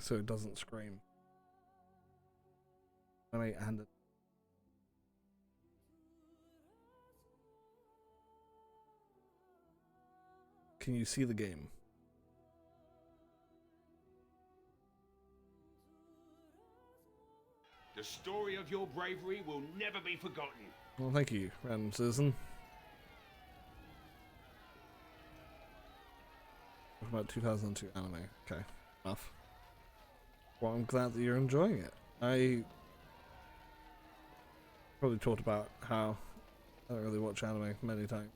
so it doesn't scream. Animate and can you see the game? The story of your bravery will never be forgotten. Well, thank you, random citizen. What about 2002 anime? Okay, enough. Well, I'm glad that you're enjoying it. I probably talked about how I don't really watch anime many times.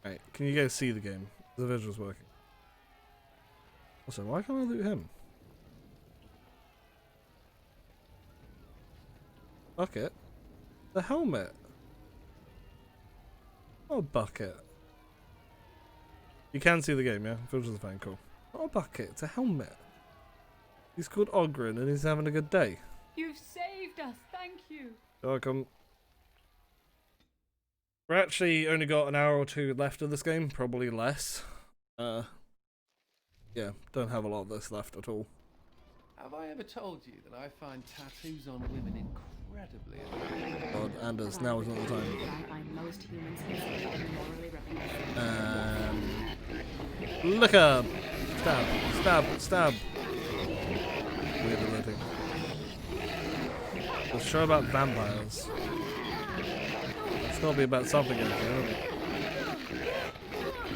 Right, can you guys see the game? The visual's working. Also, why can't I loot him? Bucket? The helmet! Oh, bucket. You can see the game, yeah? Visuals are fine, cool. Not a bucket, it's a helmet. He's called Ogren and he's having a good day. You've saved us, thank you. You're welcome. We're actually only got an hour or two left of this game, probably less. Yeah, don't have a lot of this left at all. Have I ever told you that I find tattoos on women incredibly attractive? God, Anders, now is not the time. I find most humans considered morally reprehensible. Look up! Stab, stab, stab. Weird alerting. It's a show about vampires. It's gotta be about something in here.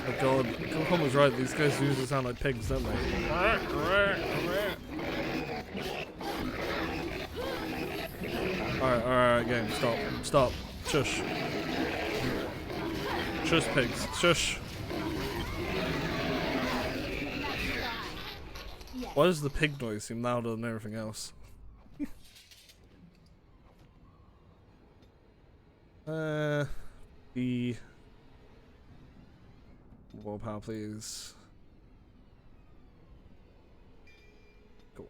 Oh god, Capcom was right, these guys usually sound like pigs, don't they? Alright, game, stop, shush. Shush, pigs, shush. Why does the pig noise seem louder than everything else? The wall power, please. Cool.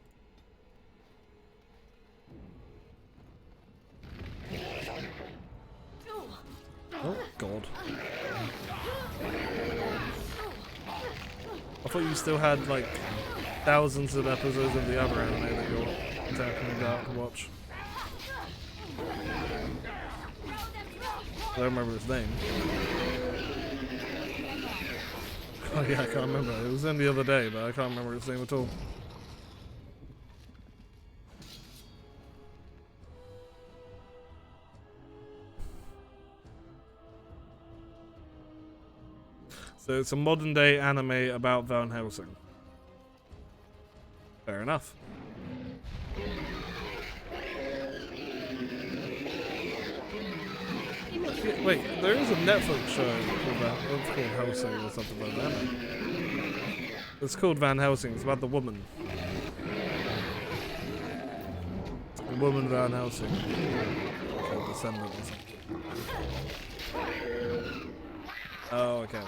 Oh god. I thought you still had like thousands of episodes of the other anime that you're talking about to watch. I don't remember his name. Oh yeah, I can't remember. It was in the other day, but I can't remember his name at all. So it's a modern day anime about Van Helsing. Fair enough. Wait, there is a Netflix show called Helsing or something like that. It's called Van Helsing. It's about the woman. The woman Van Helsing. Okay, descendant or something. Oh, okay.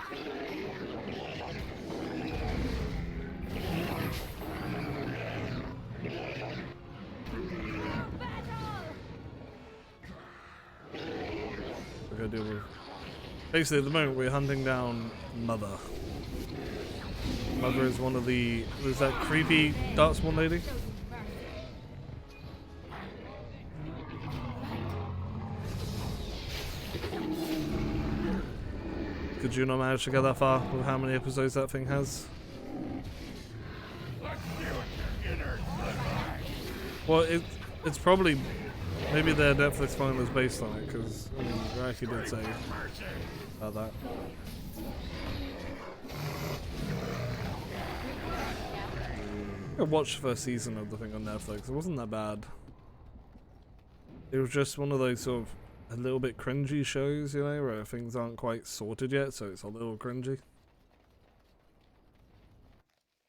Basically, at the moment, we're hunting down Mother. Mother is one of the... Is that creepy Darkspawn lady? Could you not manage to get that far with how many episodes that thing has? Well, it's probably... Maybe their Netflix final is based on it, because I mean, Raki did say about that. I watched the first season of the thing on Netflix. It wasn't that bad. It was just one of those sort of a little bit cringy shows, you know, where things aren't quite sorted yet, so it's a little cringy.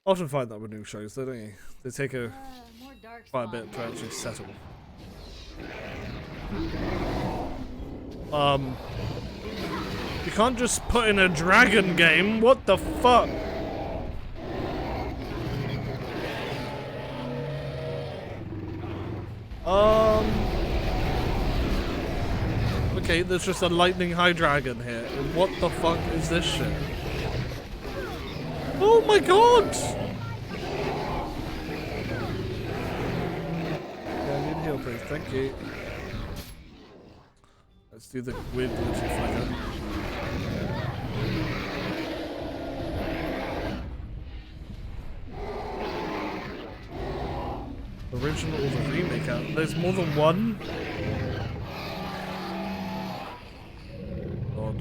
I often find that with new shows, don't you? They take quite a bit to actually settle. You can't just put in a dragon game. What the fuck? Okay, there's just a lightning high dragon here. What the fuck is this shit? Oh my god! Thank you. Let's do the weird glitchy flicker. Original or the remake out? There's more than one? God.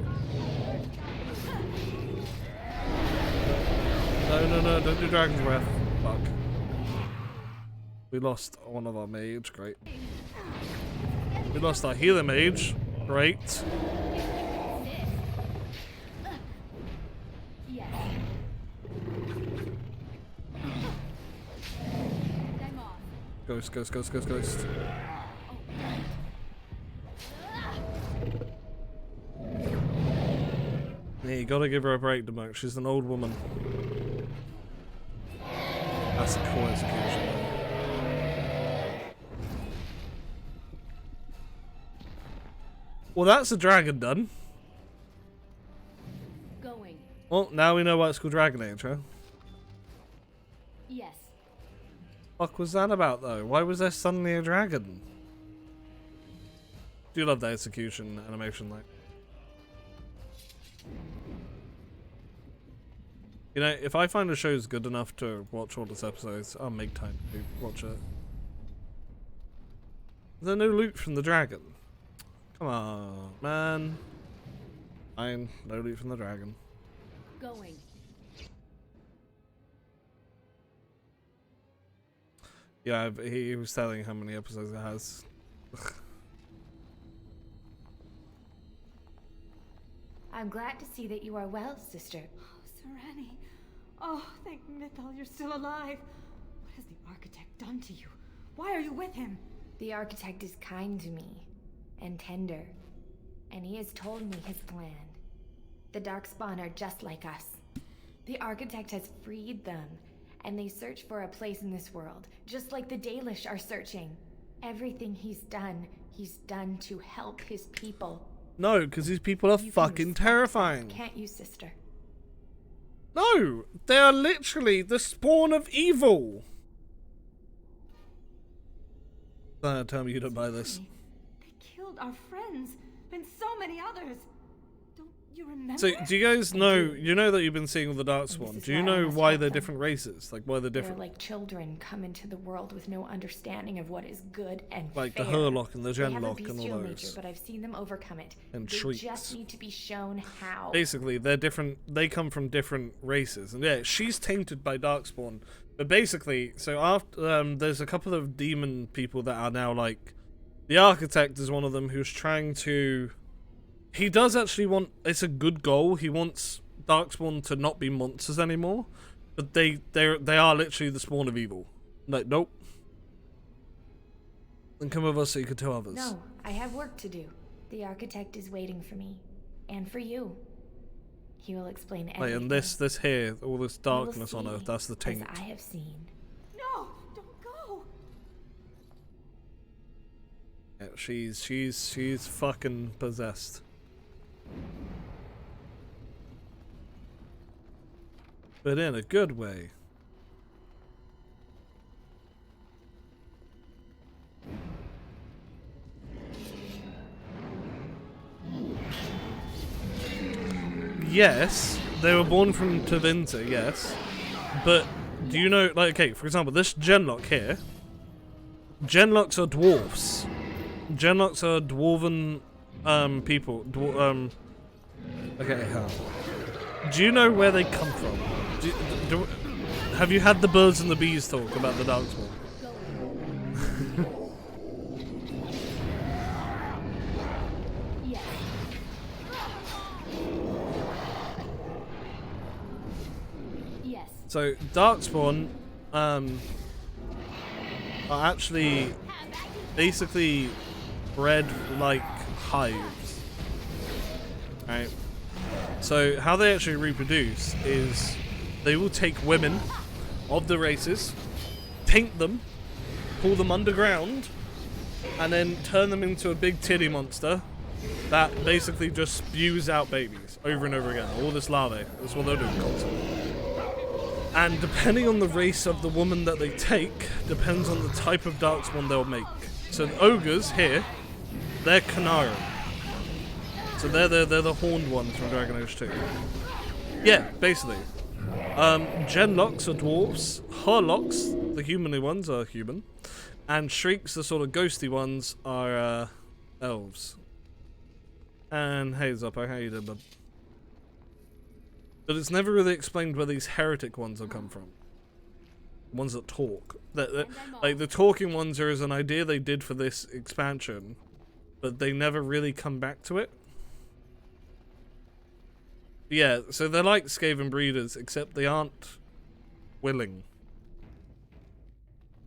No, don't do Dragon's Breath. Fuck. We lost one of our mage, great. We lost our healer mage, great. Ghost. Yeah, you gotta give her a break, Demoke. She's an old woman. That's a cool execution. Well, that's a dragon done. Going. Well, now we know why it's called Dragon Age, huh? Yes. Fuck was that about, though? Why was there suddenly a dragon? Do love the execution animation, like. You know, if I find a show's good enough to watch all its episodes, I'll make time to watch it. Is there no loot from the dragon? Come on, man. Fine, no loot from the dragon. Going. Yeah, he was telling how many episodes it has. I'm glad to see that you are well, sister. Oh, Serani. Oh, thank Mythal you're still alive. What has the architect done to you? Why are you with him? The architect is kind to me, and tender, and he has told me his plan. The Darkspawn are just like us. The architect has freed them, and they search for a place in this world, just like the Dalish are searching. Everything he's done to help his people. No, because these people are You can fucking respect terrifying. that, can't you, sister? No, they are literally the spawn of evil. Tell me you don't buy this. They killed our friends, and so many others. Don't you remember? So, do you guys know, you know that you've been seeing all the Darkspawn. is Do you why I know must why help they're them. different races? Like, why they're They're different? like children come into the world with no understanding of what is good and Like fair. the Herlock and the They have a Genlock and all bestial those. nature, but I've seen them overcome it. And they shrieks. just need to be shown how. Basically, they're different. They come from different races, and yeah, she's tainted by Darkspawn. But basically, so after there's a couple of demon people that are now like, the Architect is one of them who's trying to. He does actually want. It's a good goal. He wants Darkspawn to not be monsters anymore, but they are literally the spawn of evil. Like, nope. Then come with us so you can tell others. No, I have work to do. The architect is waiting for me, and for you. He will explain Like, everything. and this here, all this You will darkness on see Earth, that's the as taint. I have seen. No, don't go. Yeah, she's fucking possessed. But in a good way. Yes, they were born from Tevinter, yes. But do you know, like, okay, for example, this Genlock here. Genlocks are dwarfs. Genlocks are dwarven people. Okay, do you know where they come from? Have you had the birds and the bees talk about the Darkspawn? Yes. Yes. So Darkspawn are actually basically bred like hives. Right? So how they actually reproduce is they will take women of the races, taint them, pull them underground, and then turn them into a big titty monster that basically just spews out babies over and over again. All this larvae. That's what they're doing constantly. And depending on the race of the woman that they take, depends on the type of Darkspawn they'll make. So the ogres here, they're Kanaran. So they're the horned ones from Dragon Age 2. Yeah, basically. Genlocks are dwarves, Harlocks, the humanly ones, are human, and Shrieks, the sort of ghosty ones, are elves. And hey Zoppo, how you doing, bud? But it's never really explained where these heretic ones have come from. Ones that talk. Like the talking ones are as an idea they did for this expansion, but they never really come back to it. Yeah, so they're like Skaven breeders, except they aren't willing.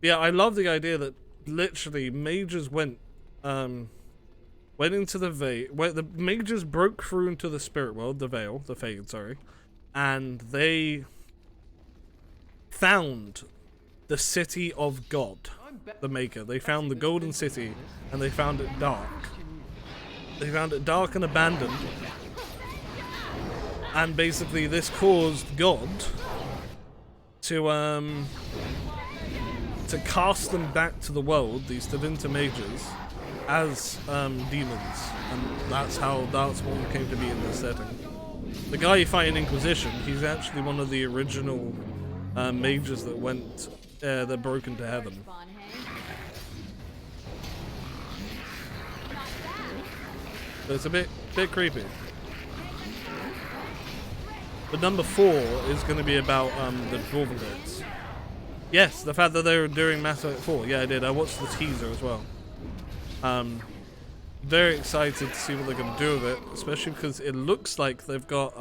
Yeah, I love the idea that literally mages went into the Veil, where the mages broke through into the spirit world, the Veil, the Fade, sorry, and they found the city of God, the Maker. They found the Golden City, and they found it dark. They found it dark and abandoned. And basically this caused God to cast them back to the world, these Tevinter mages, as demons. And that's what came to be in this setting. The guy you fight in Inquisition, he's actually one of the original mages that went, that broke into heaven. So it's a bit creepy. But number 4 is going to be about the Dwarven Gods. Yes, the fact that they were doing Mass Effect 4. Yeah, I did. I watched the teaser as well. Very excited to see what they're going to do with it, especially because it looks like they've got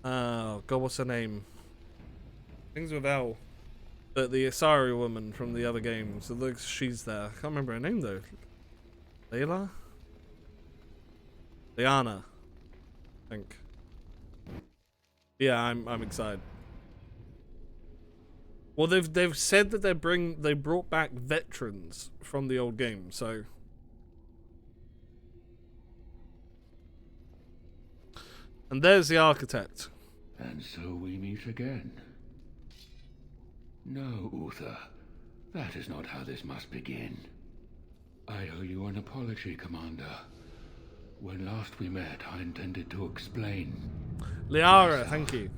oh god, what's her name? Things with L. But the Asari woman from the other games. It looks she's there. I can't remember her name though. Layla? Liana, I think. Yeah, I'm excited. Well, they've said that they brought back veterans from the old game, so. And there's the architect. And so we meet again. No, Uther. That is not how this must begin. I owe you an apology, Commander. When last we met, I intended to explain. Liara, myself. thank you.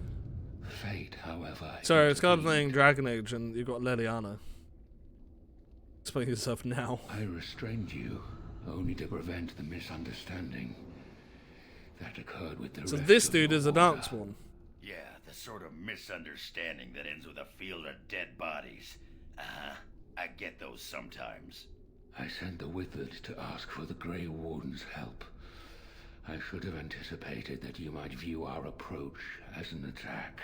Fate, however. Sorry, it's kind of playing Dragon Age and you've got Leliana. Explain yourself now. I restrained you, only to prevent the misunderstanding that occurred with the So rest this of dude your is a order. dance one. Yeah, the sort of misunderstanding that ends with a field of dead bodies. I get those sometimes. I sent the Withered to ask for the Grey Warden's help. I should have anticipated that you might view our approach as an attack.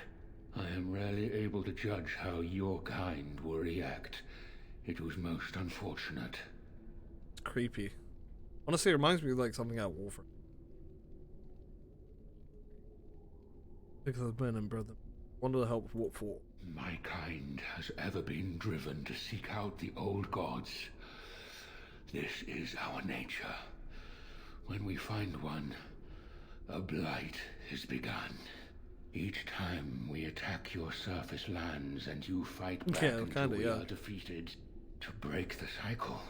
I am rarely able to judge how your kind will react. It was most unfortunate. It's creepy. Honestly, it reminds me of like something out of Warframe. Because of men and brother. Wanted to help what for? My kind has ever been driven to seek out the old gods. This is our nature. When we find one, a blight is begun. Each time we attack your surface lands and you fight back until we are defeated. To break the cycle,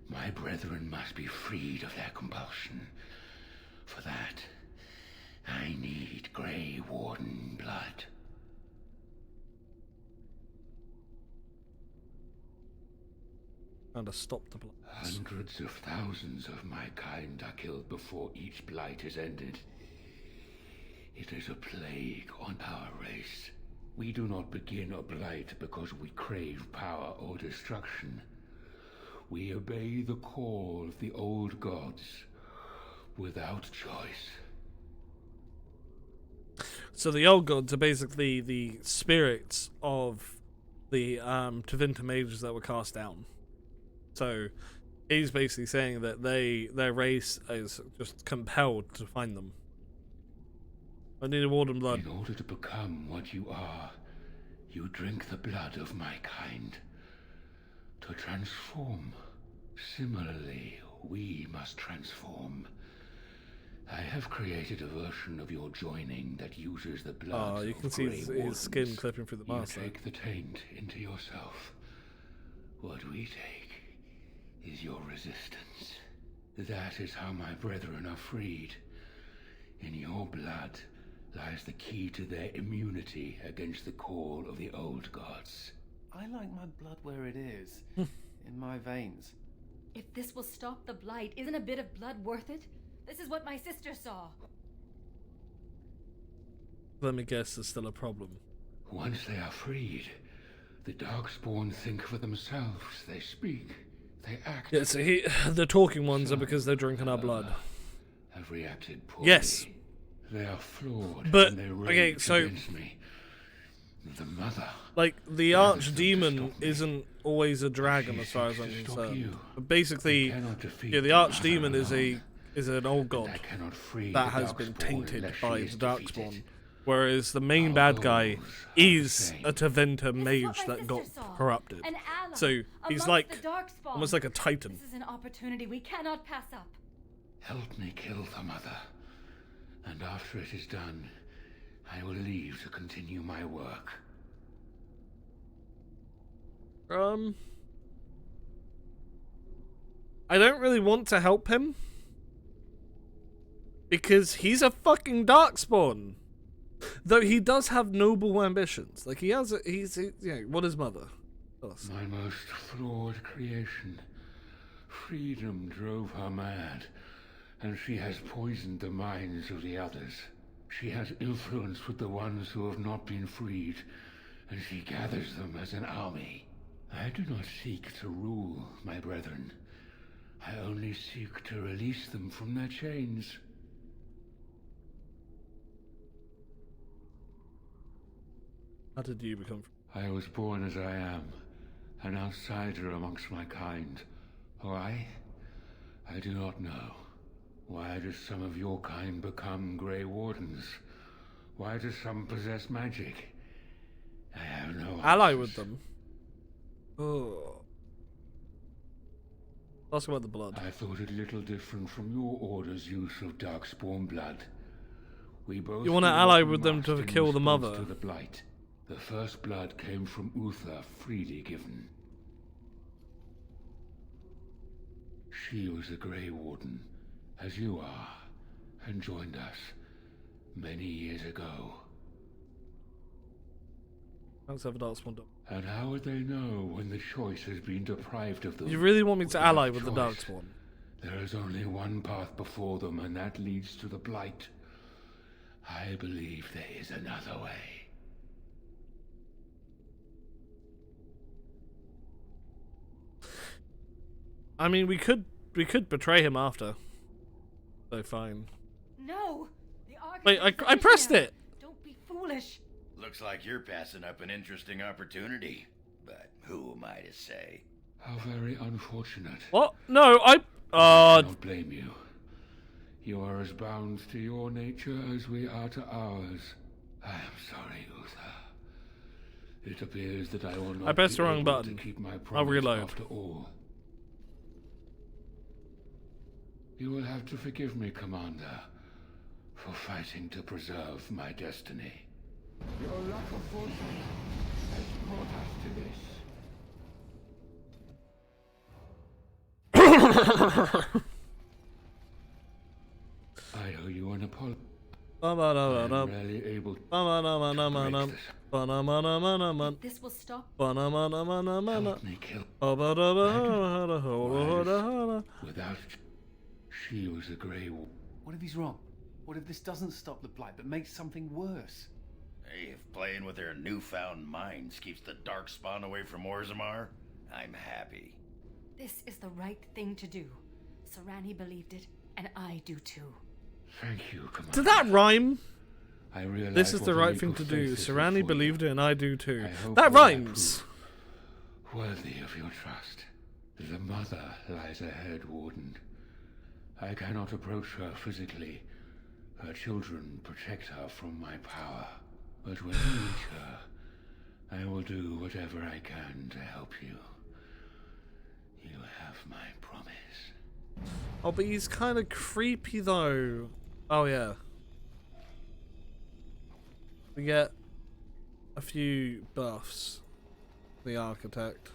my brethren must be freed of their compulsion. For that, I need Grey Warden blood. Trying to stop the blood. Hundreds of thousands of my kind are killed before each blight is ended. It is a plague on our race. We do not begin a blight because we crave power or destruction. We obey the call of the old gods without choice. So the old gods are basically the spirits of the Tevinter mages that were cast down. So he's basically saying that their race is just compelled to find them. I need a Warden blood. In order to become what you are, you drink the blood of my kind. To transform, similarly, we must transform. I have created a version of your joining that uses the blood you of can see Grey his Wardens. skin clipping through the mask. You take the taint into yourself. What we take is your resistance. That is how my brethren are freed. In your blood lies the key to their immunity against the call of the old gods. I like my blood where it is, in my veins. If this will stop the blight, isn't a bit of blood worth it? This is what my sister saw. Let me guess, there's still a problem. Once they are freed, the Darkspawn think for themselves. They speak, they act. Yeah, so the talking ones are because they're drinking our blood. Have reacted poorly. Yes. They are flawed. But, and they okay, rage so- against me. The mother. Like, the They understood to archdemon stop me. isn't always a dragon, She as far as seeks I'm to stop concerned. you. But basically, You cannot defeat yeah, the the mother archdemon is alone. an old god I cannot free that the has been Darkspawn tainted unless by she the is Darkspawn. defeated. Whereas the main Our bad guy goals are is the same. a Teventa This is mage what my that got sister saw. corrupted. An ally So he's amongst like the Darkspawn. almost like a titan. This is an opportunity we cannot pass up. Help me kill the mother. And after it is done, I will leave to continue my work. I don't really want to help him because he's a fucking Darkspawn. Though he does have noble ambitions. Like he's you know, what his mother does. My most flawed creation. Freedom drove her mad, and she has poisoned the minds of the others. She has influence with the ones who have not been freed, and she gathers them as an army. I do not seek to rule, my brethren. I only seek to release them from their chains. How did you become? I was born as I am, an outsider amongst my kind. Why? I do not know. Why do some of your kind become Grey Wardens? Why do some possess magic? I have no Ally answers. with them. Oh. Ask about the blood. I thought it little different from your order's use of Darkspawn blood. We both You wanna do ally what we with them must to in kill the response mother? To the blight. The first blood came from Uther, freely given. She was a Grey Warden, as you are, and joined us many years ago. Thanks, have a Darkspawn. And how would they know when the choice has been deprived of them? You really want me to Without ally with the choice, Darkspawn? There is only one path before them, and that leads to the Blight. I believe there is another way. I mean, we could betray him after. So fine. No! The Wait, architect's I pressed visionary. it. Don't be foolish. Looks like you're passing up an interesting opportunity. But who am I to say? How very unfortunate. What? No, I don't blame you. You are as bound to your nature as we are to ours. I am sorry, Uther. It appears that I will not I pressed be the wrong able button. to keep my I'll promise reload. after all. You will have to forgive me, Commander, for fighting to preserve my destiny. Your lack of foresight has brought us to this. I owe you an apology. I am rarely able to break this. If this will stop. Help me kill. Without she was a Grey Warden. What if he's wrong? What if this doesn't stop the blight but makes something worse? Hey, if playing with their newfound minds keeps the Darkspawn away from Orzammar, I'm happy. This is the right thing to do. Sarani believed it, and I do too. Thank you, Commander. Did that rhyme? I realize This is what the a right leap thing of to faith do. this Sarani was for believed you. it and I do too. I hope That will I rhymes. prove worthy of your trust. The mother lies ahead, Warden. I cannot approach her physically. Her children protect her from my power. But when you reach her, I will do whatever I can to help you. You have my promise. Oh, but he's kind of creepy though. Oh yeah. We get a few buffs. The architect.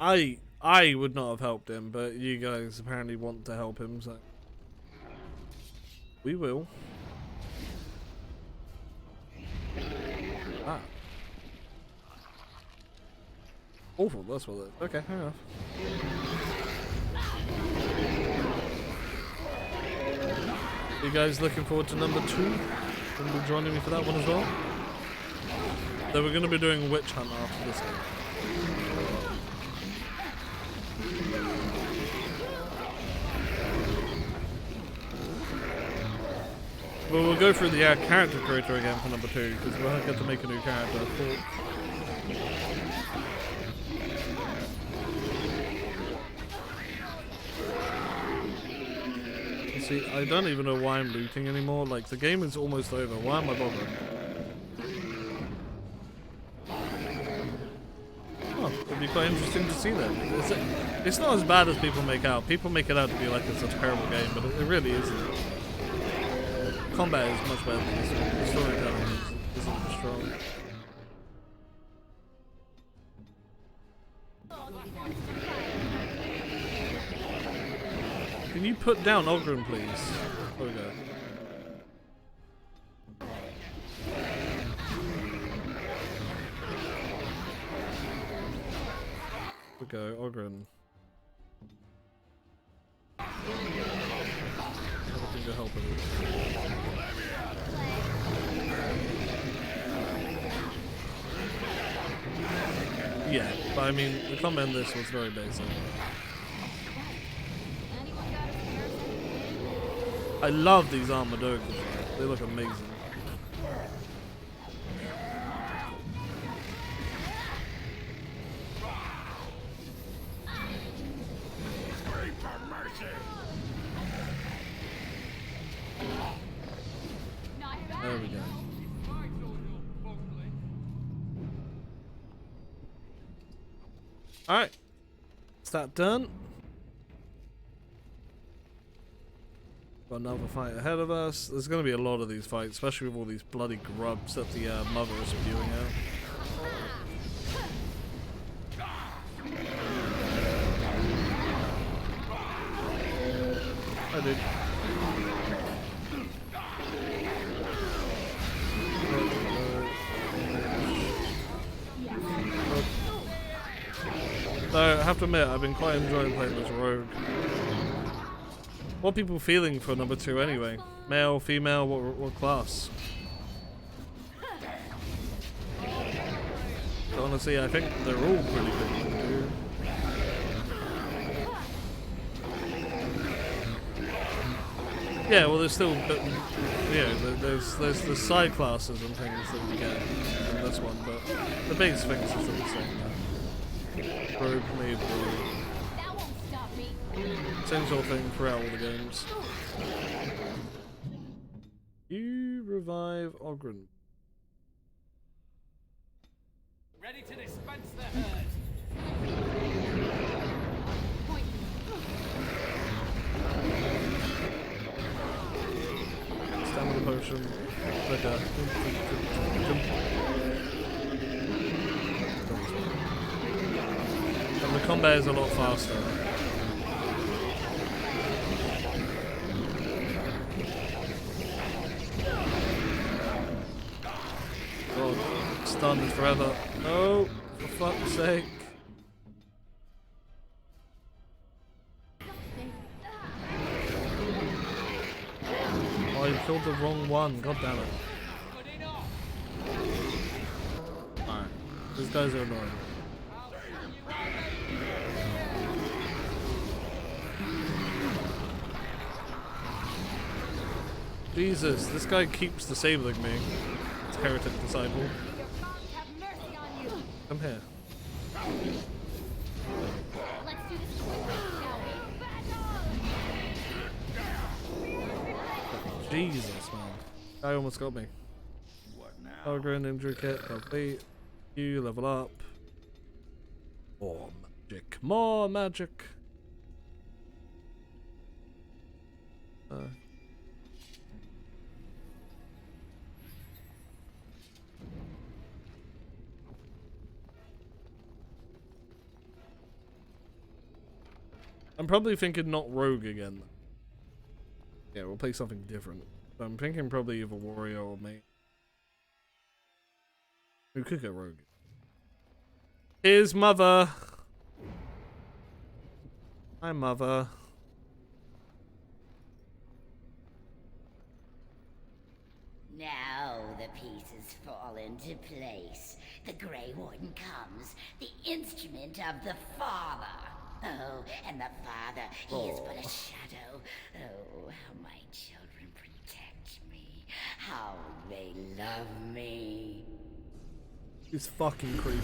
I would not have helped him, but you guys apparently want to help him, so we will. Ah. Awful, that's what it is. Okay, fair enough. You guys looking forward to number 2? Gonna be joining me for that one as well? Then we're gonna be doing Witch Hunt after this game. Well, we'll go through the character creator again for number 2, because we'll get to make a new character. See, I don't even know why I'm looting anymore. Like, the game is almost over. Why am I bothering? Oh, it'd be quite interesting to see that. It's not as bad as people make out. People make it out to be like it's a terrible game, but it really isn't. Combat is much better than this one. The storytelling isn't as strong. Can you put down Oghren, please? There we go. There we go, Oghren. Everything to help him. Yeah, but I mean, the combat in this was very basic. I love these armored ogres. They look amazing. There we go. Alright. Is that done? Got another fight ahead of us. There's going to be a lot of these fights, especially with all these bloody grubs that the mother is spewing out. Hi, dude. So, I have to admit, I've been quite enjoying playing this rogue. What are people feeling for number 2 anyway? Male, female, what class? So honestly, I think they're all pretty good. Yeah, well, there's still, there's the side classes and things that you get in this one, but the base things are still the same. Rogue, made same sort of thing throughout all the games. You revive Oghren. Ready to dispense the herd. Stamina potion. Like a and the combat is a lot faster. God, stunned forever. No, for fuck's sake. Oh, you killed the wrong one. God damn it. Alright, these guys are annoying. Jesus, this guy keeps disabling me. It's heretic disciple. Come here. Jesus, man. Guy almost got me. What now? Oghren, injury kit, complete. You level up. More magic. More magic. I'm probably thinking not rogue again. Yeah, we'll play something different. But I'm thinking probably either warrior or mate. We could go rogue. Here's mother. Hi, mother. Now the pieces fall into place. The Grey Warden comes, the instrument of the Father. Oh, and the Father, he is but a shadow. Oh, how my children protect me. How they love me. He's fucking creepy.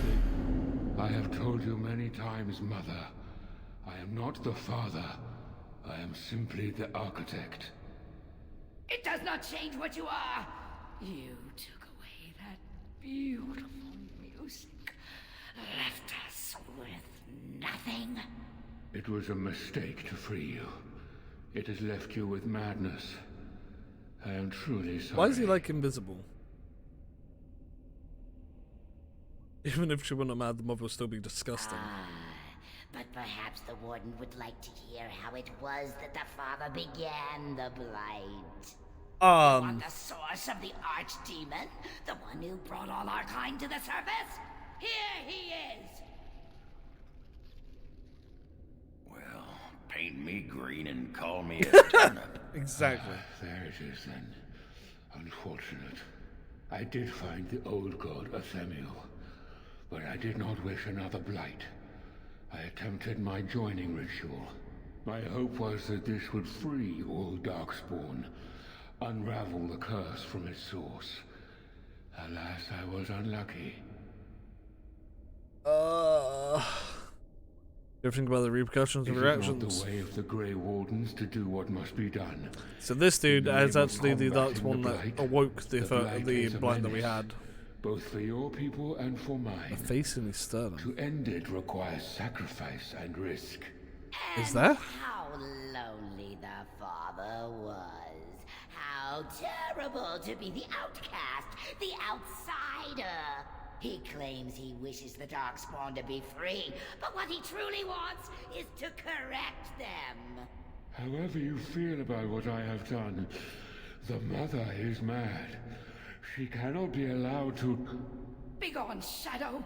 I have told you many times, Mother. I am not the Father. I am simply the Architect. It does not change what you are. You took away that beautiful music, left us with nothing. It was a mistake to free you. It has left you with madness. I am truly sorry. Why is he like invisible? Even if she wasn't mad, the mother would still be disgusting. But perhaps the Warden would like to hear how it was that the Father began the Blight. You want the source of the Archdemon? The one who brought all our kind to the surface? Here he is! Well, paint me green and call me a turnip. Exactly. There it is then. Unfortunate. I did find the old god Athemiel, but I did not wish another blight. I attempted my joining ritual. My hope was that this would free all Darkspawn, unravel the curse from its source. Alas, I was unlucky. You ever think about the repercussions of It your is not actions? the way of the Grey Wardens to do what must be done. So this dude In the is name of actually the combating Darkspawn the that Blight, awoke the is a blight that we menace, had. both for your people and for mine. A face in his sternum. To end it requires sacrifice and risk. Is there? How lonely the Father was. How terrible to be the outcast, the outsider. He claims he wishes the Darkspawn to be free, but what he truly wants is to correct them. However you feel about what I have done, the Mother is mad. She cannot be allowed to... Begone, Shadow!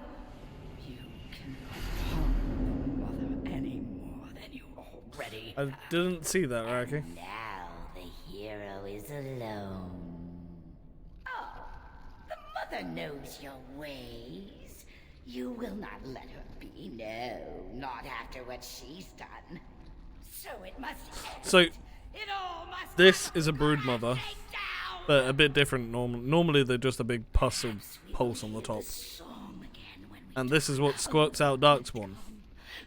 You cannot harm the Mother any more than you already I didn't see that, Raki. Now the hero is alone. Oh, the Mother knows your ways. You will not let her be, no, not after what she's done. So it must end. So, It all must this have is a brood mother, take down. but a bit different. Normally they're just a big pulse on the top. Song again when we And this is what squirts out Darkspawn.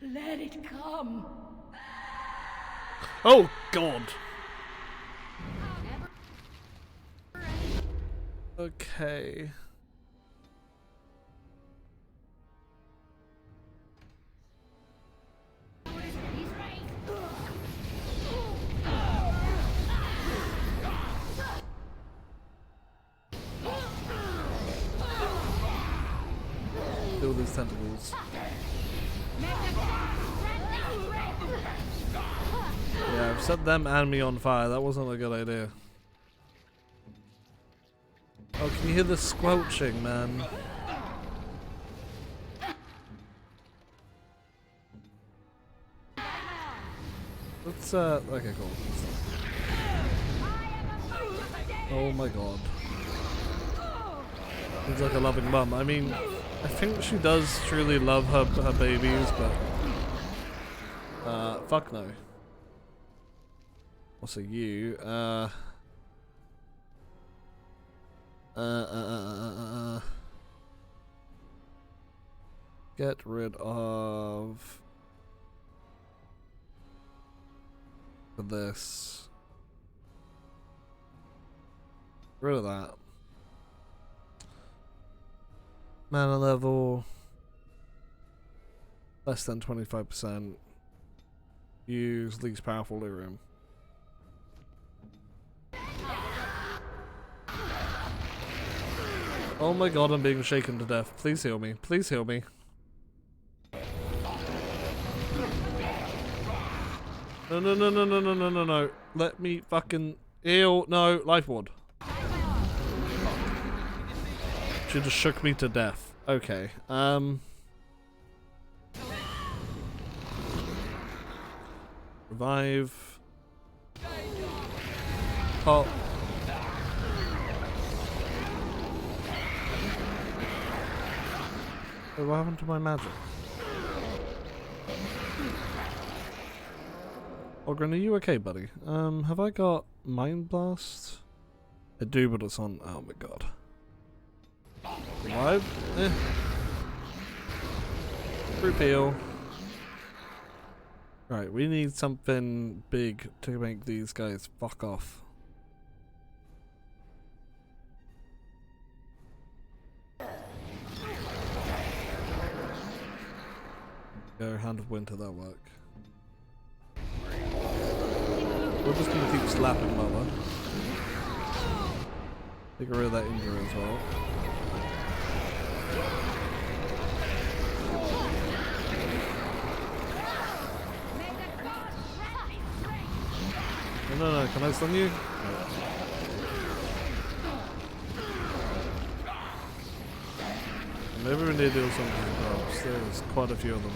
let it come. Oh, God. Okay. Kill these tentacles. Yeah, I've set them and me on fire. That wasn't a good idea. Oh, can you hear the squelching, man? Let's, okay, cool. Oh my god. Seems like a loving mum. I mean, I think she does truly love her babies, but... fuck no. Also you, get rid of this. Get rid of that. Mana level less than 25%. Use least powerful lyrium. Oh my god, I'm being shaken to death. Please heal me. Please heal me. No, no, no, no, no, no, no, no, no. Let me fucking... Ew, no, life ward. She just shook me to death. Okay, revive. Pop. Wait, what happened to my magic? Ogren, are you okay, buddy? Have I got Mind Blast? I do, but it's on... Oh my god. Revive? Eh. Fruit peel. Right, we need something big to make these guys fuck off. Go, Hand of Winter, that'll work. We're just gonna keep slapping Mother. Take rid of that injury as well. No, no, no, can I stun you? No. Maybe we need to do something else. There's quite a few of them.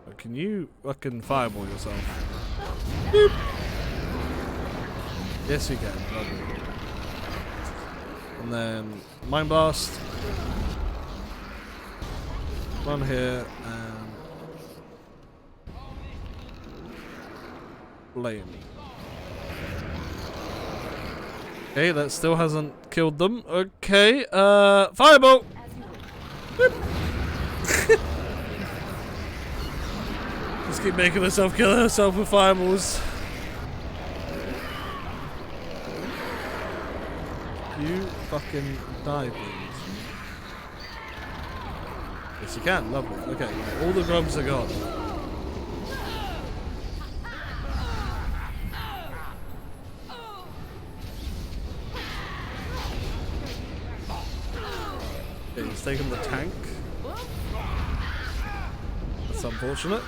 But can you fucking fireball yourself? Boop. Yes, you can. Lovely. And then Mind Blast. Run here and Flame. Okay, that still hasn't killed them. Okay, fireball! Just keep making herself kill herself with fireballs. You fucking die, please. Yes, you can. Lovely. Okay, all the grubs are gone. Okay, he's taken the tank. That's unfortunate.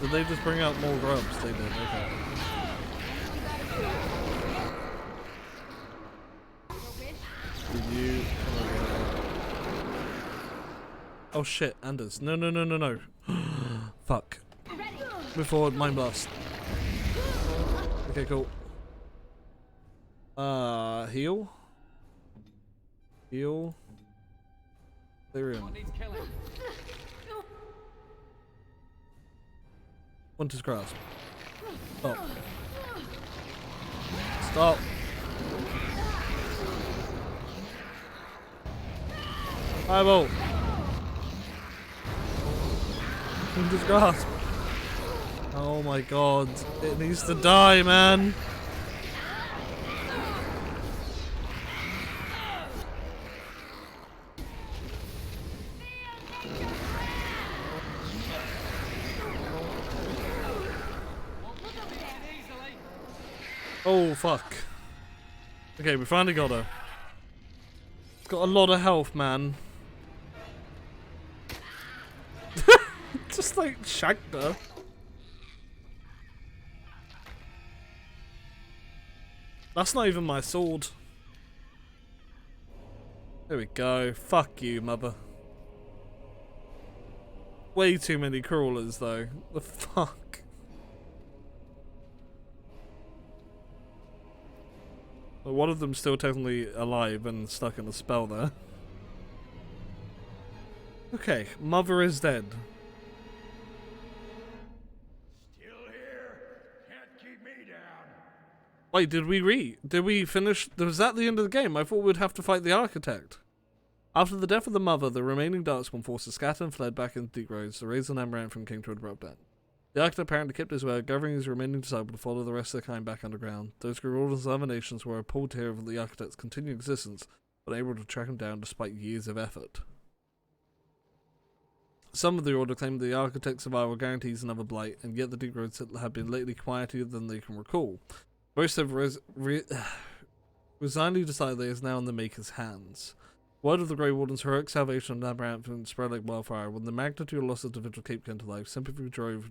Did they just bring out more grubs? They did, okay. Did you... Oh shit, Anders. No, no, no, no, no. Fuck. Move forward, Mind Blast. Okay, cool. Heal? Heal? Therium. Winter's Grasp. Stop. Stop. Fireball. Winter's Grasp. Oh my god. It needs to die, man. Oh, fuck. Okay, we finally got her. It's got a lot of health, man. Just like shanked her. That's not even my sword. There we go. Fuck you, mother. Way too many crawlers, though. The fuck? One of them's still technically alive and stuck in a spell there. Okay, Mother is dead. Still here? Can't keep me down. Wait, did we finish? Was that the end of the game? I thought we'd have to fight the Architect. After the death of the Mother, the remaining Darkspawn forces scattered and fled back into Deep Roads to raise an Amaranth from King to abrupt end. The Architect apparently kept his word, governing his remaining disciple to follow the rest of the kind back underground. Those Garordans and other nations were appalled to hear of the Architect's continued existence, but unable to track him down despite years of effort. Some of the Order claimed the Architect's survival guarantees another blight, and yet the Deep Roads have been lately quieter than they can recall. Most have resignedly decided that he is now in the Maker's hands. Word of the Grey Warden's heroic salvation of Amaranth spread like wildfire. When the magnitude of losses the Vigil Keep came to life, sympathy drove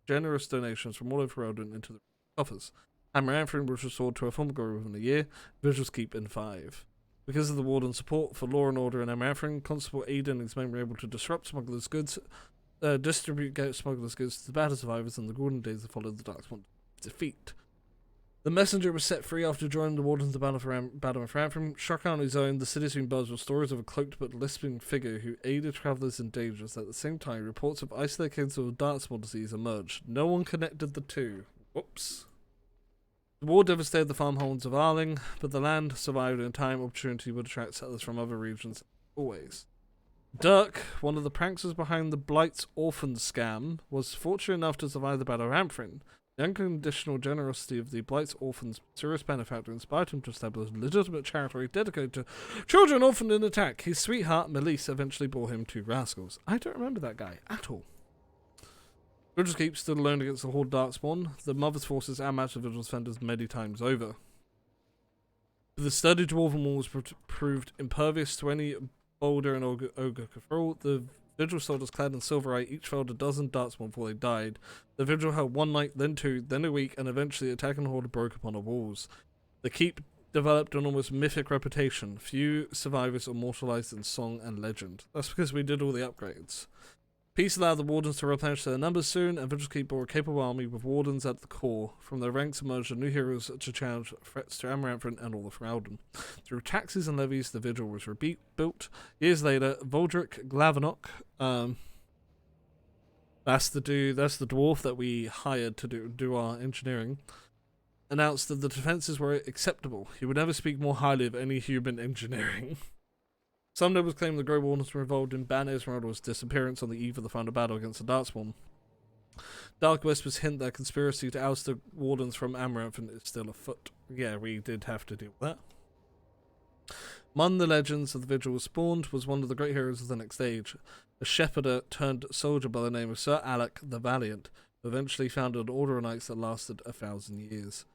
generous donations from all over Eldon into the coffers. Amaranthine was restored to a former glory within a year, Vigil's Keep in 5. Because of the Warden's support for law and order in Amaranthine, Constable Aiden and his men were able to disrupt smugglers' goods, distribute smugglers' goods to the battle survivors in the golden days that followed the Darkspawn defeat. The messenger was set free after joining the Wardens in the Battle of Amaranthine. Struck on his own, the city soon buzzed with stories of a cloaked but lisping figure who aided travellers in dangers. At the same time, reports of isolated cases of Darkspawn disease emerged. No one connected the two. Whoops. The war devastated the farmholds of Arling, but the land survived, and in time opportunity would attract settlers from other regions always. Dirk, one of the pranksters behind the Blight's orphan scam, was fortunate enough to survive the Battle of Amaranthine. The unconditional generosity of the Blight's orphans' serious benefactor inspired him to establish a legitimate charity dedicated to children orphaned in attack. His sweetheart, Melisse, eventually bore him 2 rascals. I don't remember that guy at all. Vigil's Keep stood alone against the Horde Darkspawn. The Mother's forces outmatched the Vigil's defenders many times over. The sturdy dwarven walls proved impervious to any boulder and ogre could throw. The Vigil soldiers clad in silverite each felled a dozen Darkspawn before they died. The Vigil held 1 night, then 2, then a week, and eventually the attacking horde broke upon the walls. The Keep developed an almost mythic reputation. Few survivors immortalized in song and legend. That's because we did all the upgrades. Peace allowed the Wardens to replenish their numbers soon, and Vigil's Keep bore a capable army with Wardens at the core. From their ranks emerged new heroes to challenge threats to Amaranthine and all of Eldon. Through taxes and levies, the Vigil was rebuilt. Years later, Voldric Glavenok, that's the dwarf that we hired to do our engineering, announced that the defenses were acceptable. He would never speak more highly of any human engineering. Some nobles claim the Grey Wardens were involved in Ban Esmeralda's disappearance on the eve of the final battle against the Darkspawn. Dark whispers hint that conspiracy to oust the Wardens from Amaranthine is still afoot. Yeah, we did have to deal with that. Among the legends of the Vigil was spawned was one of the great heroes of the next age, a shepherder turned soldier by the name of Sir Alec the Valiant, who eventually founded an order of knights that lasted 1,000 years.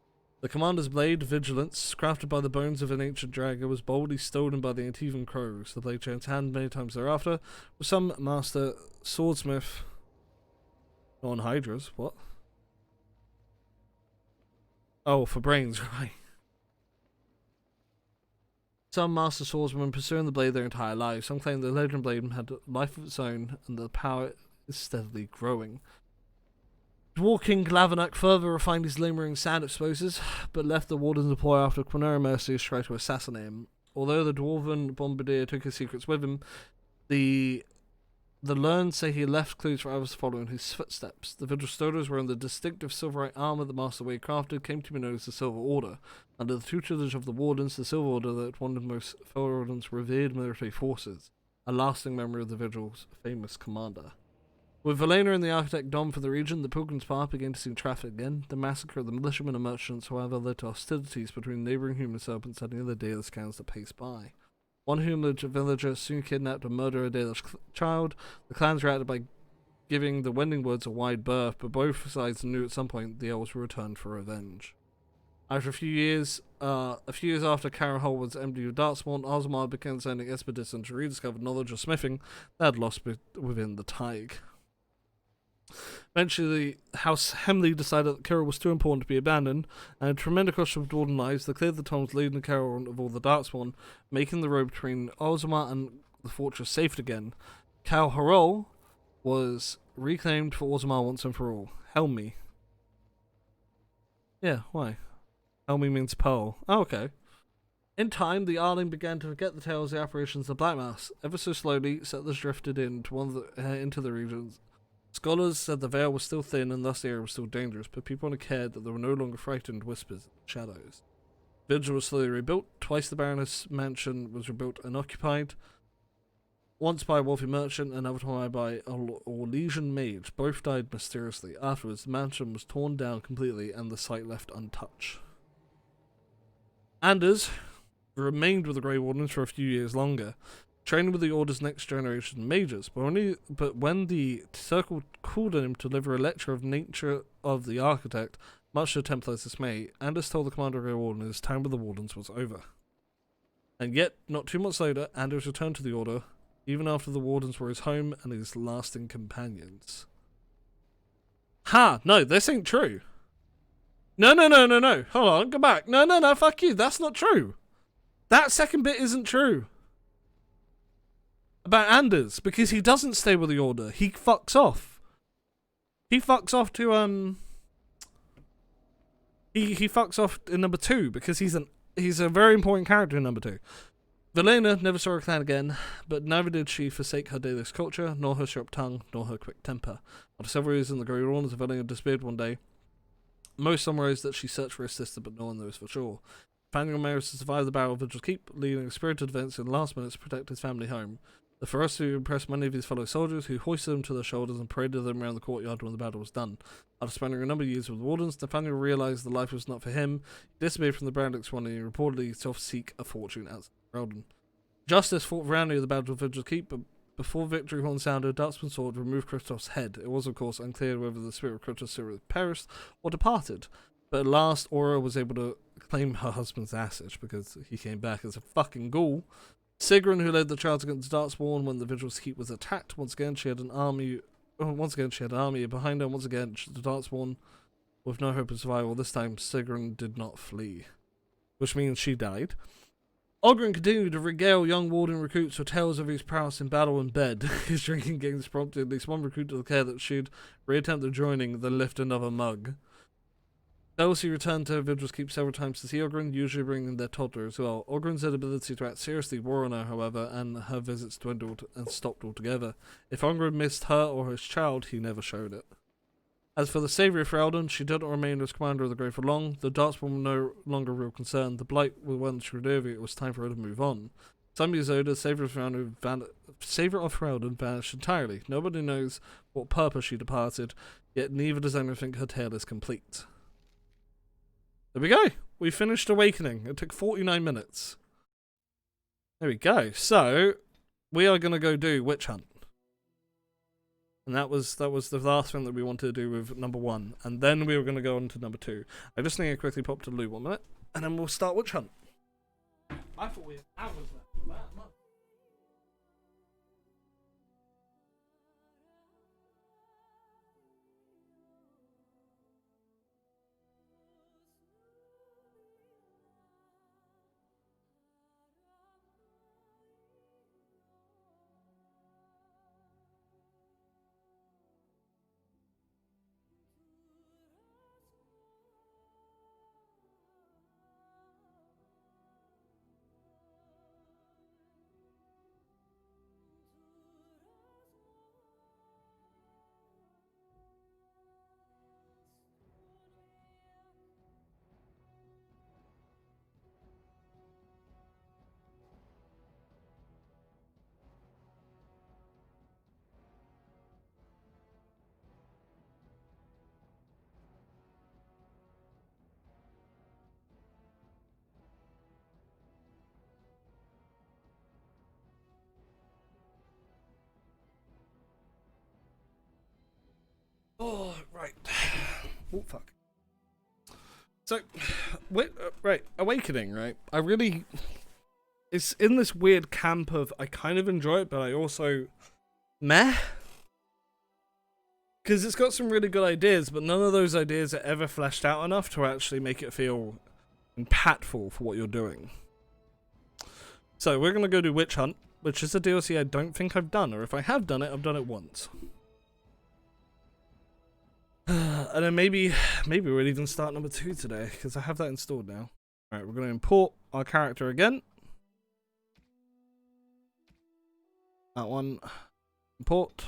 The commander's blade, Vigilance, crafted by the bones of an ancient dragon, was boldly stolen by the Antivan crows. The blade changed hand many times thereafter, with some master swordsmith on Hydras. What? Oh, for brains, right. Some master swordsmen pursuing the blade their entire lives. Some claim the legend blade had a life of its own, and the power is steadily growing. Dwarf King Glavenok further refined his lingering sand explosives, but left the Wardens deploy after Quinera mercenaries tried to assassinate him. Although the Dwarven bombardier took his secrets with him, the learned say he left clues for others to follow in his footsteps. The Vigil soldiers wearing the distinctive silverite armor the Master Wade crafted came to be known as the Silver Order. Under the tutelage of the Wardens, the Silver Order that one of the most Felron's revered military forces, a lasting memory of the Vigil's famous commander. With Valena and the Architect Dom for the region, the Pilgrim's Path began to see traffic again. The massacre of the militiamen and merchants, however, led to hostilities between neighbouring human serpents and the other Dalish clans that paced by. One human villager soon kidnapped and murdered a Dalish child. The clans reacted by giving the Wending Woods a wide berth, but both sides knew at some point the elves would return for revenge. After a few years after Karen Hull was emptied of Darkspawn, Ozmar began sending expeditions to rediscover knowledge of smithing that had lost within the Tig. Eventually, House Hemley decided that Kira was too important to be abandoned, and a tremendous rush of Dwarven lives declared the Toms leading the Kira of all the Darkspawn, making the road between Ozmar and the fortress safe again. Kal Harol was reclaimed for Ozmar once and for all. Helmi. Yeah, why? Helmi means pearl. Oh, okay. In time, the Arling began to forget the tales of the operations of the Black Mass. Ever so slowly, settlers drifted into the regions. Scholars said the veil was still thin and thus the area was still dangerous, but people only cared that they were no longer frightened whispers in the shadows. Vigil was slowly rebuilt. Twice the Baroness mansion was rebuilt and occupied. Once by a wealthy merchant, another time by a Orlesian mage. Both died mysteriously. Afterwards, the mansion was torn down completely and the site left untouched. Anders remained with the Grey Wardens for a few years longer, training with the Order's next generation mages, but when the Circle called on him to deliver a lecture of nature of the Architect, much to Templar's dismay, Anders told the commander of the Grey Warden his time with the Wardens was over. And yet, not 2 months later, Anders returned to the Order, even after the Wardens were his home and his lasting companions. Ha! No, this ain't true. No. Hold on, go back. No, fuck you. That's not true. That second bit isn't true. About Anders, because he doesn't stay with the Order. He fucks off. He fucks off to, He fucks off in number 2, because he's a very important character in number 2. Velena never saw her clan again, but neither did she forsake her Daedalus culture, nor her sharp tongue, nor her quick temper. After several years in the Grey Realms, Velena disappeared one day. Most summarized that she searched for her sister, but no one knows for sure. Nathaniel managed to survive the Battle of Vigil's Keep, leading spirited events in the last minutes to protect his family home. The ferocity impressed many of his fellow soldiers, who hoisted them to their shoulders and paraded them around the courtyard when the battle was done. After spending a number of years with the Wardens, Nathaniel realized that life was not for him. He disappeared from the Brandix one and he reportedly self-seek a fortune outside Ferelden. Justice fought roundly at the Battle of Vigil's Keep, but before victory horn sounded, Darkspawn's sword removed Kristoff's head. It was, of course, unclear whether the spirit of Kristoff perished or departed. But at last, Aura was able to claim her husband's ashes because he came back as a fucking ghoul. Sigrun, who led the charge against Darkspawn when the Vigil's Keep was attacked, once again she had an army behind her. Once again, the Darkspawn, with no hope of survival. This time, Sigrun did not flee, which means she died. Oghren continued to regale young Warden recruits with tales of his prowess in battle and bed. His drinking games prompted at least one recruit to declare that she'd reattempt joining, then lift another mug. Elsie returned to Vigil's Keep several times to see Oghren, usually bringing their toddler as well. Oghren's inability to act seriously wore on her, however, and her visits dwindled and stopped altogether. If Oghren missed her or his child, he never showed it. As for the Saviour of Ferelden, she did not remain as commander of the Grey for long. The Darkspawn were no longer a real concern. The Blight were once rid over, it was time for her to move on. Some years later, Saviour of Ferelden vanished entirely. Nobody knows what purpose she departed, yet neither does anyone think her tale is complete. There we go. We finished Awakening. It took 49 minutes. There we go. So, we are going to go do Witch Hunt. And that was the last thing that we wanted to do with number 1. And then we were going to go on to number 2. I just need to quickly pop to Lou 1 minute. And then we'll start Witch Hunt. I thought we had hours left. Oh, right. Oh, fuck. So, right, Awakening, right? I really... It's in this weird camp of, I kind of enjoy it, but I also... meh? Because it's got some really good ideas, but none of those ideas are ever fleshed out enough to actually make it feel impactful for what you're doing. So, we're going to go do Witch Hunt, which is a DLC I don't think I've done, or if I have done it, I've done it once. And then maybe we'll even start number 2 today, because I have that installed now. Alright, we're going to import our character again. That one. Import.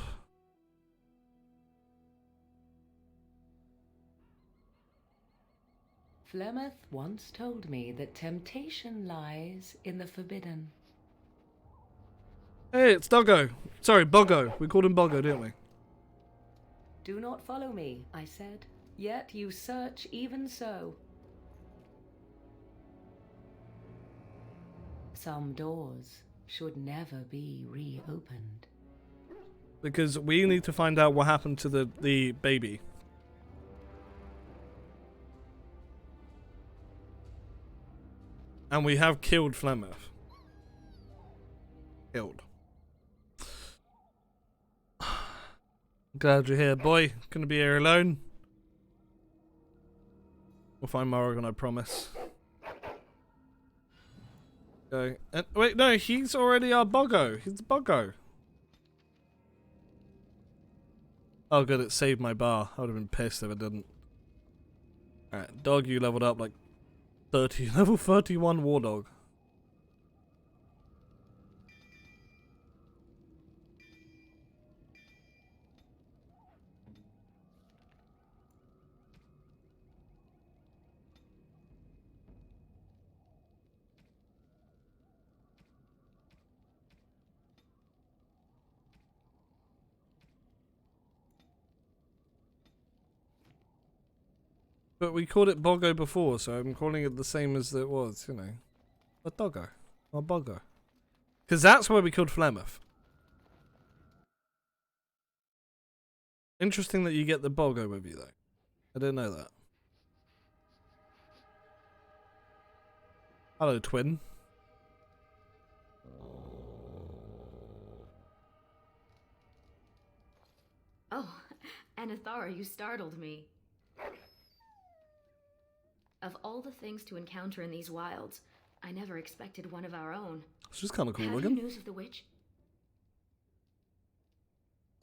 Flemeth once told me that temptation lies in the forbidden. Hey, it's Doggo. Sorry, Boggo. We called him Boggo, didn't we? Do not follow me, I said, yet you search even so. Some doors should never be reopened. Because we need to find out what happened to the baby. And we have killed Flemeth. Killed. Glad you're here, boy. Gonna be here alone. We'll find Morrigan, I promise. Okay. And wait, no, he's already our Buggo. He's Buggo. Oh, good, it saved my bar. I would have been pissed if it didn't. Alright, dog, you leveled up like 30, level 31 war dog. But we called it Boggo before, so I'm calling it the same as it was, you know. A Doggo. Or Boggo. Because that's where we killed Flemeth. Interesting that you get the Boggo with you, though. I didn't know that. Hello, twin. Oh, Anathara, you startled me. Of all the things to encounter in these wilds, I never expected one of our own. She's kind of cool Have looking. you news of the witch?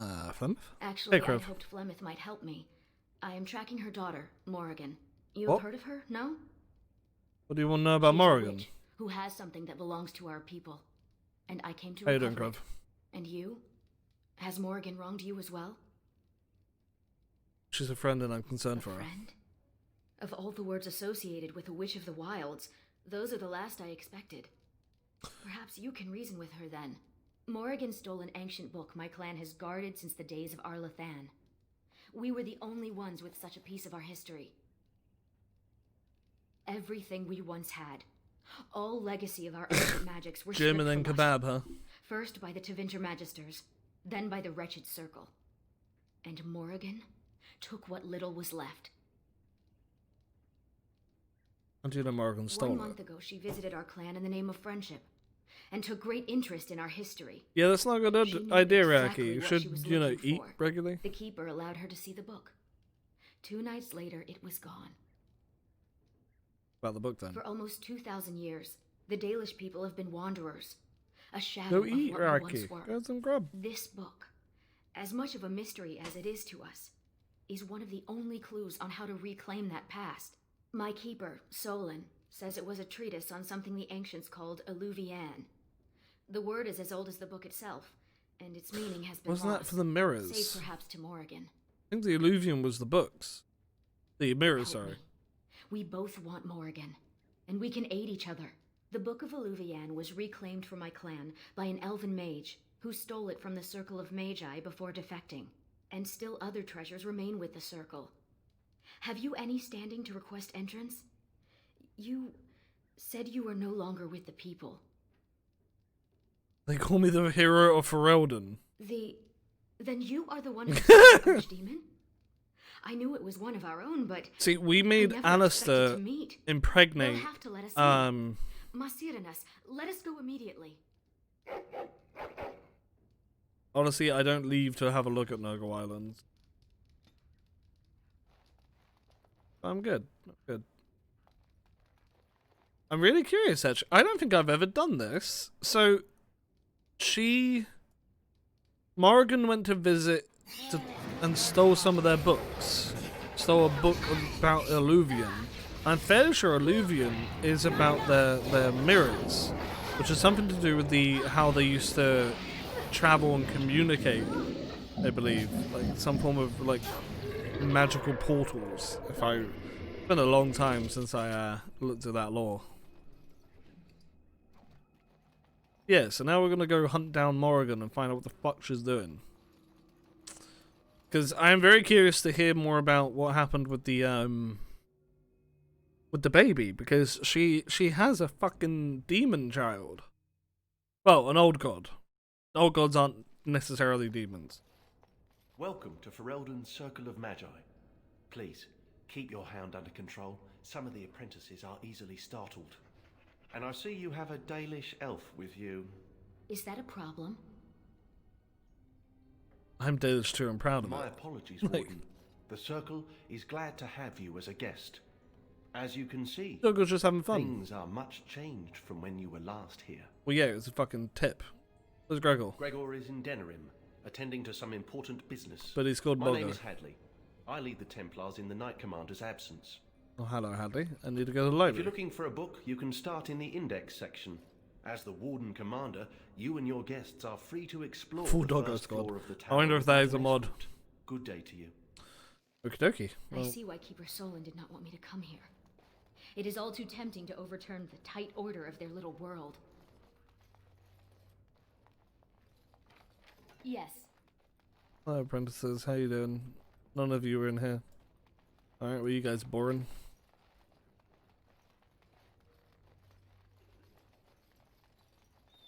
Flemeth? Actually, Hey, I Kriv. hoped Flemeth might help me. I am tracking her daughter, Morrigan. You What? have heard of her, no? What do you want to know about She's a Morrigan? witch who has something that belongs to our people. And I came to How you doing, recover Kriv? it. And you? Has Morrigan wronged you as well? She's a friend and I'm concerned for her. Friend? Of all the words associated with a witch of the wilds, those are the last I expected. Perhaps you can reason with her then. Morrigan stole an ancient book my clan has guarded since the days of Arlathan. We were the only ones with such a piece of our history. Everything we once had. All legacy of our ancient magics were German stripped and from kebab, us. huh? First by the Tevinter Magisters, then by the Wretched Circle. And Morrigan took what little was left. How do you know Morrigan stole 1 it? month ago, she visited our clan in the name of friendship, and took great interest in our history. Yeah, that's not a good She knew idea, exactly Raki. You what should, she was you know, looking eat for. regularly. The Keeper allowed her to see the book. 2 nights later, it was gone. About the book then. For almost 2,000 years, the Dalish people have been wanderers. A shadow Go of eat, what we Raki. once were. Get some grub. This book, as much of a mystery as it is to us, is one of the only clues on how to reclaim that past. My keeper, Solon, says it was a treatise on something the ancients called Alluvian. The word is as old as the book itself, and its meaning has been Wasn't lost, that for the mirrors? save perhaps to Morrigan. I think the Illuvian was the books. The mirrors, Help sorry. me. We both want Morrigan, and we can aid each other. The Book of Alluvian was reclaimed for my clan by an elven mage who stole it from the Circle of Magi before defecting, and still other treasures remain with the Circle. Have you any standing to request entrance? You said you were no longer with the people. They call me the hero of Ferelden. Then you are the one who killed the Archdemon? I knew it was one of our own, but See, we made I never expected Alistair to meet. impregnate. You'll have to let us in. Um, Masiranas, let us go immediately. honestly, I don't leave to have a look at Nurgle Islands. I'm good. I'm good. I'm really curious, actually. I don't think I've ever done this. So, Morrigan went to visit and stole some of their books. Stole a book about Illuvian. I'm fairly sure Illuvian is about their mirrors, which is something to do with how they used to travel and communicate, I believe. Like some form of like magical portals. It's been a long time since I looked at that lore. Yeah, so now we're gonna go hunt down Morrigan and find out what the fuck she's doing. Because I am very curious to hear more about what happened with the baby, because she has a fucking demon child. Well, an old god. Old gods aren't necessarily demons. Welcome to Ferelden's Circle of Magi. Please, keep your hound under control. Some of the apprentices are easily startled. And I see you have a Dalish elf with you. Is that a problem? I'm Dalish too, I'm proud of My it. apologies, Warden. The Circle is glad to have you as a guest. As you can see, Douglas just having fun. things are much changed from when you were last here. Well, yeah, it was a fucking tip. Where's Gregor? Gregor is in Denerim, attending to some important business. But he's called My name Bogo. is Hadley. I lead the Templars in the Knight Commander's absence. Oh, hello, Hadley. I need to go to the If you're library. looking for a book, you can start in the Index section. As the Warden Commander, you and your guests are free to explore Full the Doggo first squad. floor of the I tower wonder if that is a without mod. escort. Good day to you. Okie dokie. I Well, see why Keeper Solon did not want me to come here. It is all too tempting to overturn the tight order of their little world. Yes. hello, apprentices. How you doing? None of you were in here. Alright, were you guys boring?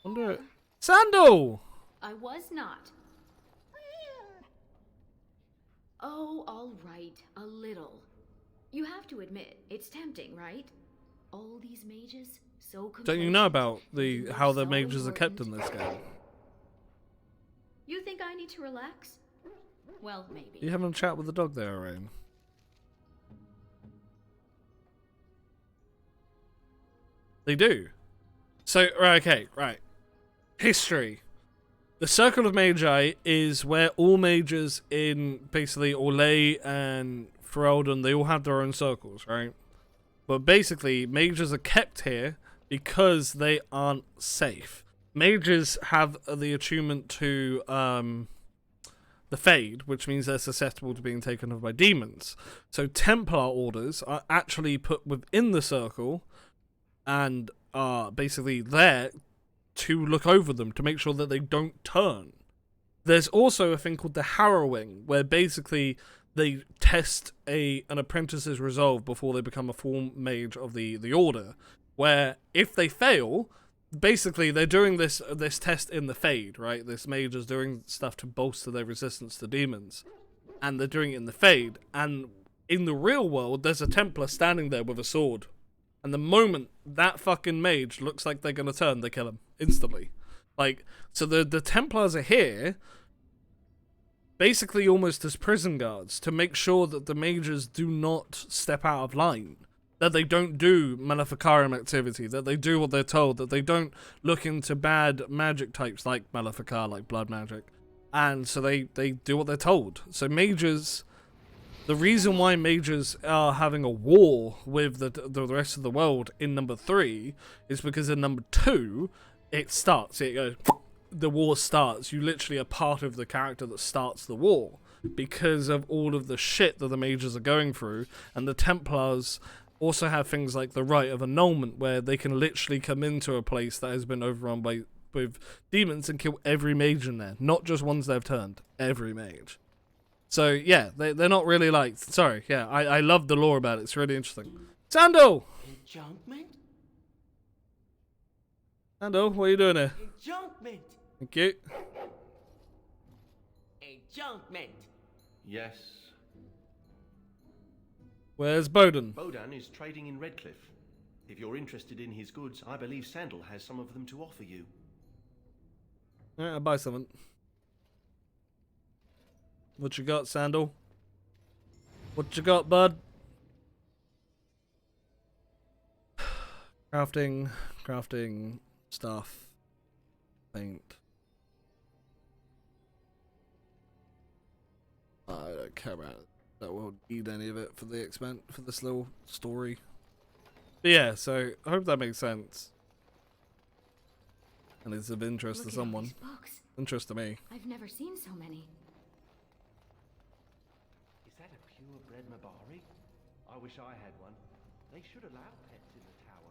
Wonder... Sandal! I was not. Oh, all right, a little. You have to admit, it's tempting, right? All these mages, so Don't you know complacent, about the and how the so mages are kept in important. this game? You think I need to relax? Well, maybe. You having a chat with the dog there, Rain? They do. So, right, okay, right. History. The Circle of Magi is where all mages in basically Orlais and Ferelden, they all have their own circles, right? But basically, mages are kept here because they aren't safe. Mages have the attunement to the Fade, which means they're susceptible to being taken over by demons. So Templar orders are actually put within the circle and are basically there to look over them, to make sure that they don't turn. There's also a thing called the Harrowing, where basically they test an apprentice's resolve before they become a full mage of the order, where if they fail, basically they're doing this test in the Fade, right? This mage is doing stuff to bolster their resistance to demons, and they're doing it in the Fade, and in the real world there's a Templar standing there with a sword, and the moment that fucking mage looks like they're gonna turn, they kill him instantly. Like, so the Templars are here basically almost as prison guards to make sure that the mages do not step out of line, that they don't do Maleficarum activity, that they do what they're told, that they don't look into bad magic types like Maleficar, like blood magic, and so they do what they're told. So mages, the reason why mages are having a war with the rest of the world in number 3 is because in number 2 it starts, it goes, the war starts. You literally are part of the character that starts the war because of all of the shit that the mages are going through. And the Templars also have things like the right of annulment, where they can literally come into a place that has been overrun with demons and kill every mage in there, not just ones they've turned, every mage. So yeah, they're not really like, sorry, yeah, I love the lore about it, it's really interesting. Sandal! Enchantment? Sandal, what are you doing here? Enchantment! Thank you. Enchantment! Yes. Where's Bowden? Bodan is trading in Redcliffe. If you're interested in his goods, I believe Sandal has some of them to offer you. Alright, I'll buy something. What you got, Sandal? What you got, bud? Crafting, stuff, paint. I don't care about it. That won't need any of it for the expense for this little story. But yeah, so I hope that makes sense. And it's of interest Look to at all someone. these books. Interest to me. I've never seen so many. Is that a purebred Mabari? I wish I had one. They should allow pets in the tower.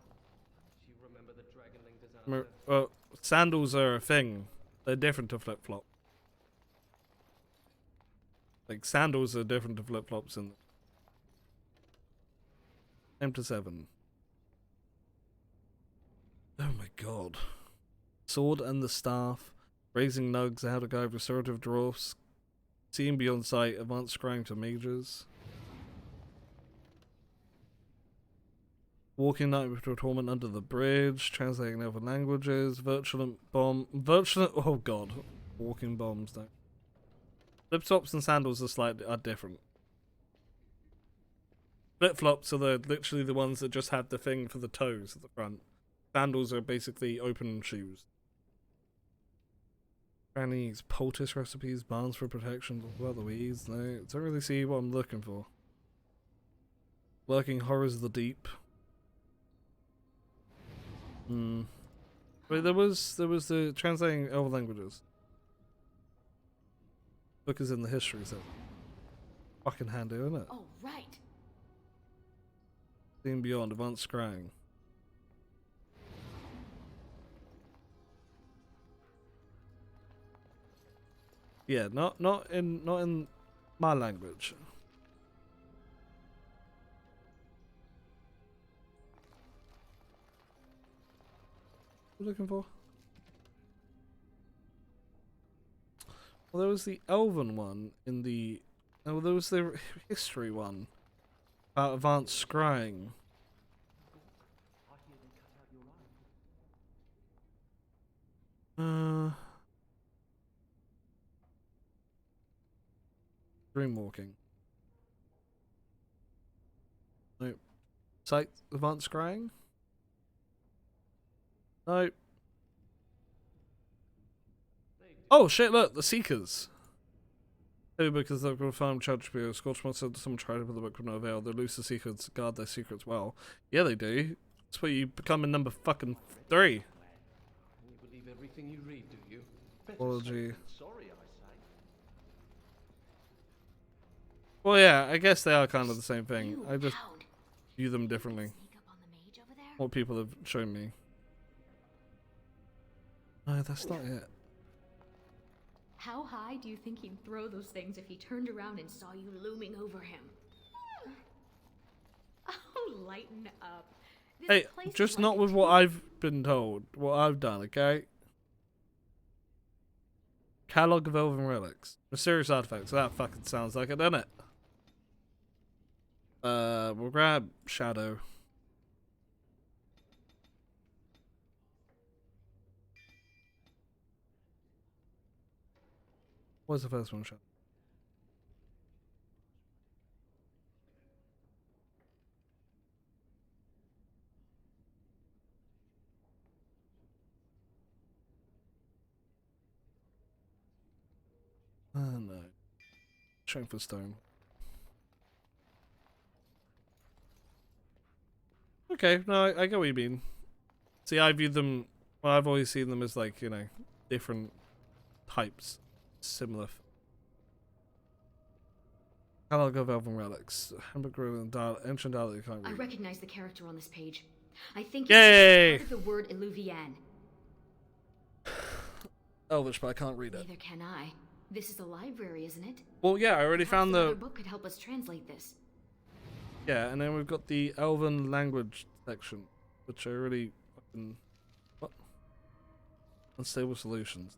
Do you remember the Dragonling disaster? Well, sandals are a thing. They're different to flip-flop. Like, sandals are different to flip-flops in M7. Oh my god. Sword and the Staff. Raising Nugs, How to Guide Restorative Dwarfs. Seeing Beyond Sight, Advanced Scrying to Mages. Walking Night with Torment Under the Bridge, translating other languages, Virtual, oh god, walking bombs though. Flip flops and sandals are different. Flip flops are literally the ones that just have the thing for the toes at the front. Sandals are basically open shoes. Granny's poultice recipes, barns for protection, well the weeds, no, don't really see what I'm looking for. Lurking horrors of the deep. Wait, there was the translating other languages. Book is in the history, so fucking handy, isn't it? Oh, right. Seeing Beyond, Advanced Scrying. Yeah, not in my language. What are you looking for? Well, there was the Elven one in the... Oh, there was the history one about advanced scrying. Dreamwalking. Nope. Sight advanced scrying? Nope. Oh shit, look, the Seekers. Oh, because they've confirmed charge to be a Scorch monster, someone tried to put the book with no avail. They lose the secrets, guard their secrets well. Yeah, they do. That's where you become in number fucking 3. You believe everything you read, do you? Apology. Sorry, I say. Well, yeah, I guess they are kind of the same thing. I just view them differently. What people have shown me. No, that's not it. How high do you think he'd throw those things if he turned around and saw you looming over him? Oh, lighten up. This Hey, place just is not like a with what I've been told. What I've done, okay? Catalog of Elven Relics. Mysterious artifacts. That fucking sounds like it, doesn't it? We'll grab Shadow. What's the first one, Shadow? No. Strength of Stone. Okay, no, I get what you mean. See, I view them... Well, I've always seen them as, like, you know, different types. Similar. Catalog of Elven Relics. Hamburger and Ancient Dialect, I can't I read. recognize the character on this page. I think Yay! it's part of the word Illuvian. Elvish, but I can't read it. Neither can I. This is a library, isn't it? Well, yeah, I already found Another the... book could help us translate this. Yeah, and then we've got the Elven language section, which are really fucking... What? Unstable Solutions.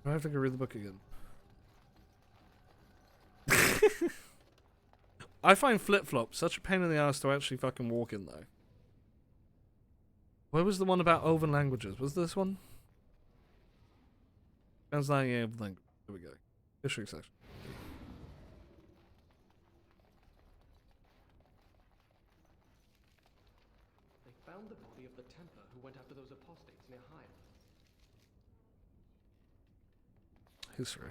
I have to go read the book again. I find flip-flops such a pain in the ass to actually fucking walk in, though. Where was the one about Elven languages? Was this one? Translating Elven language. There we go. History section. They found the body of the Templar who went after those apostates near Hyde. History.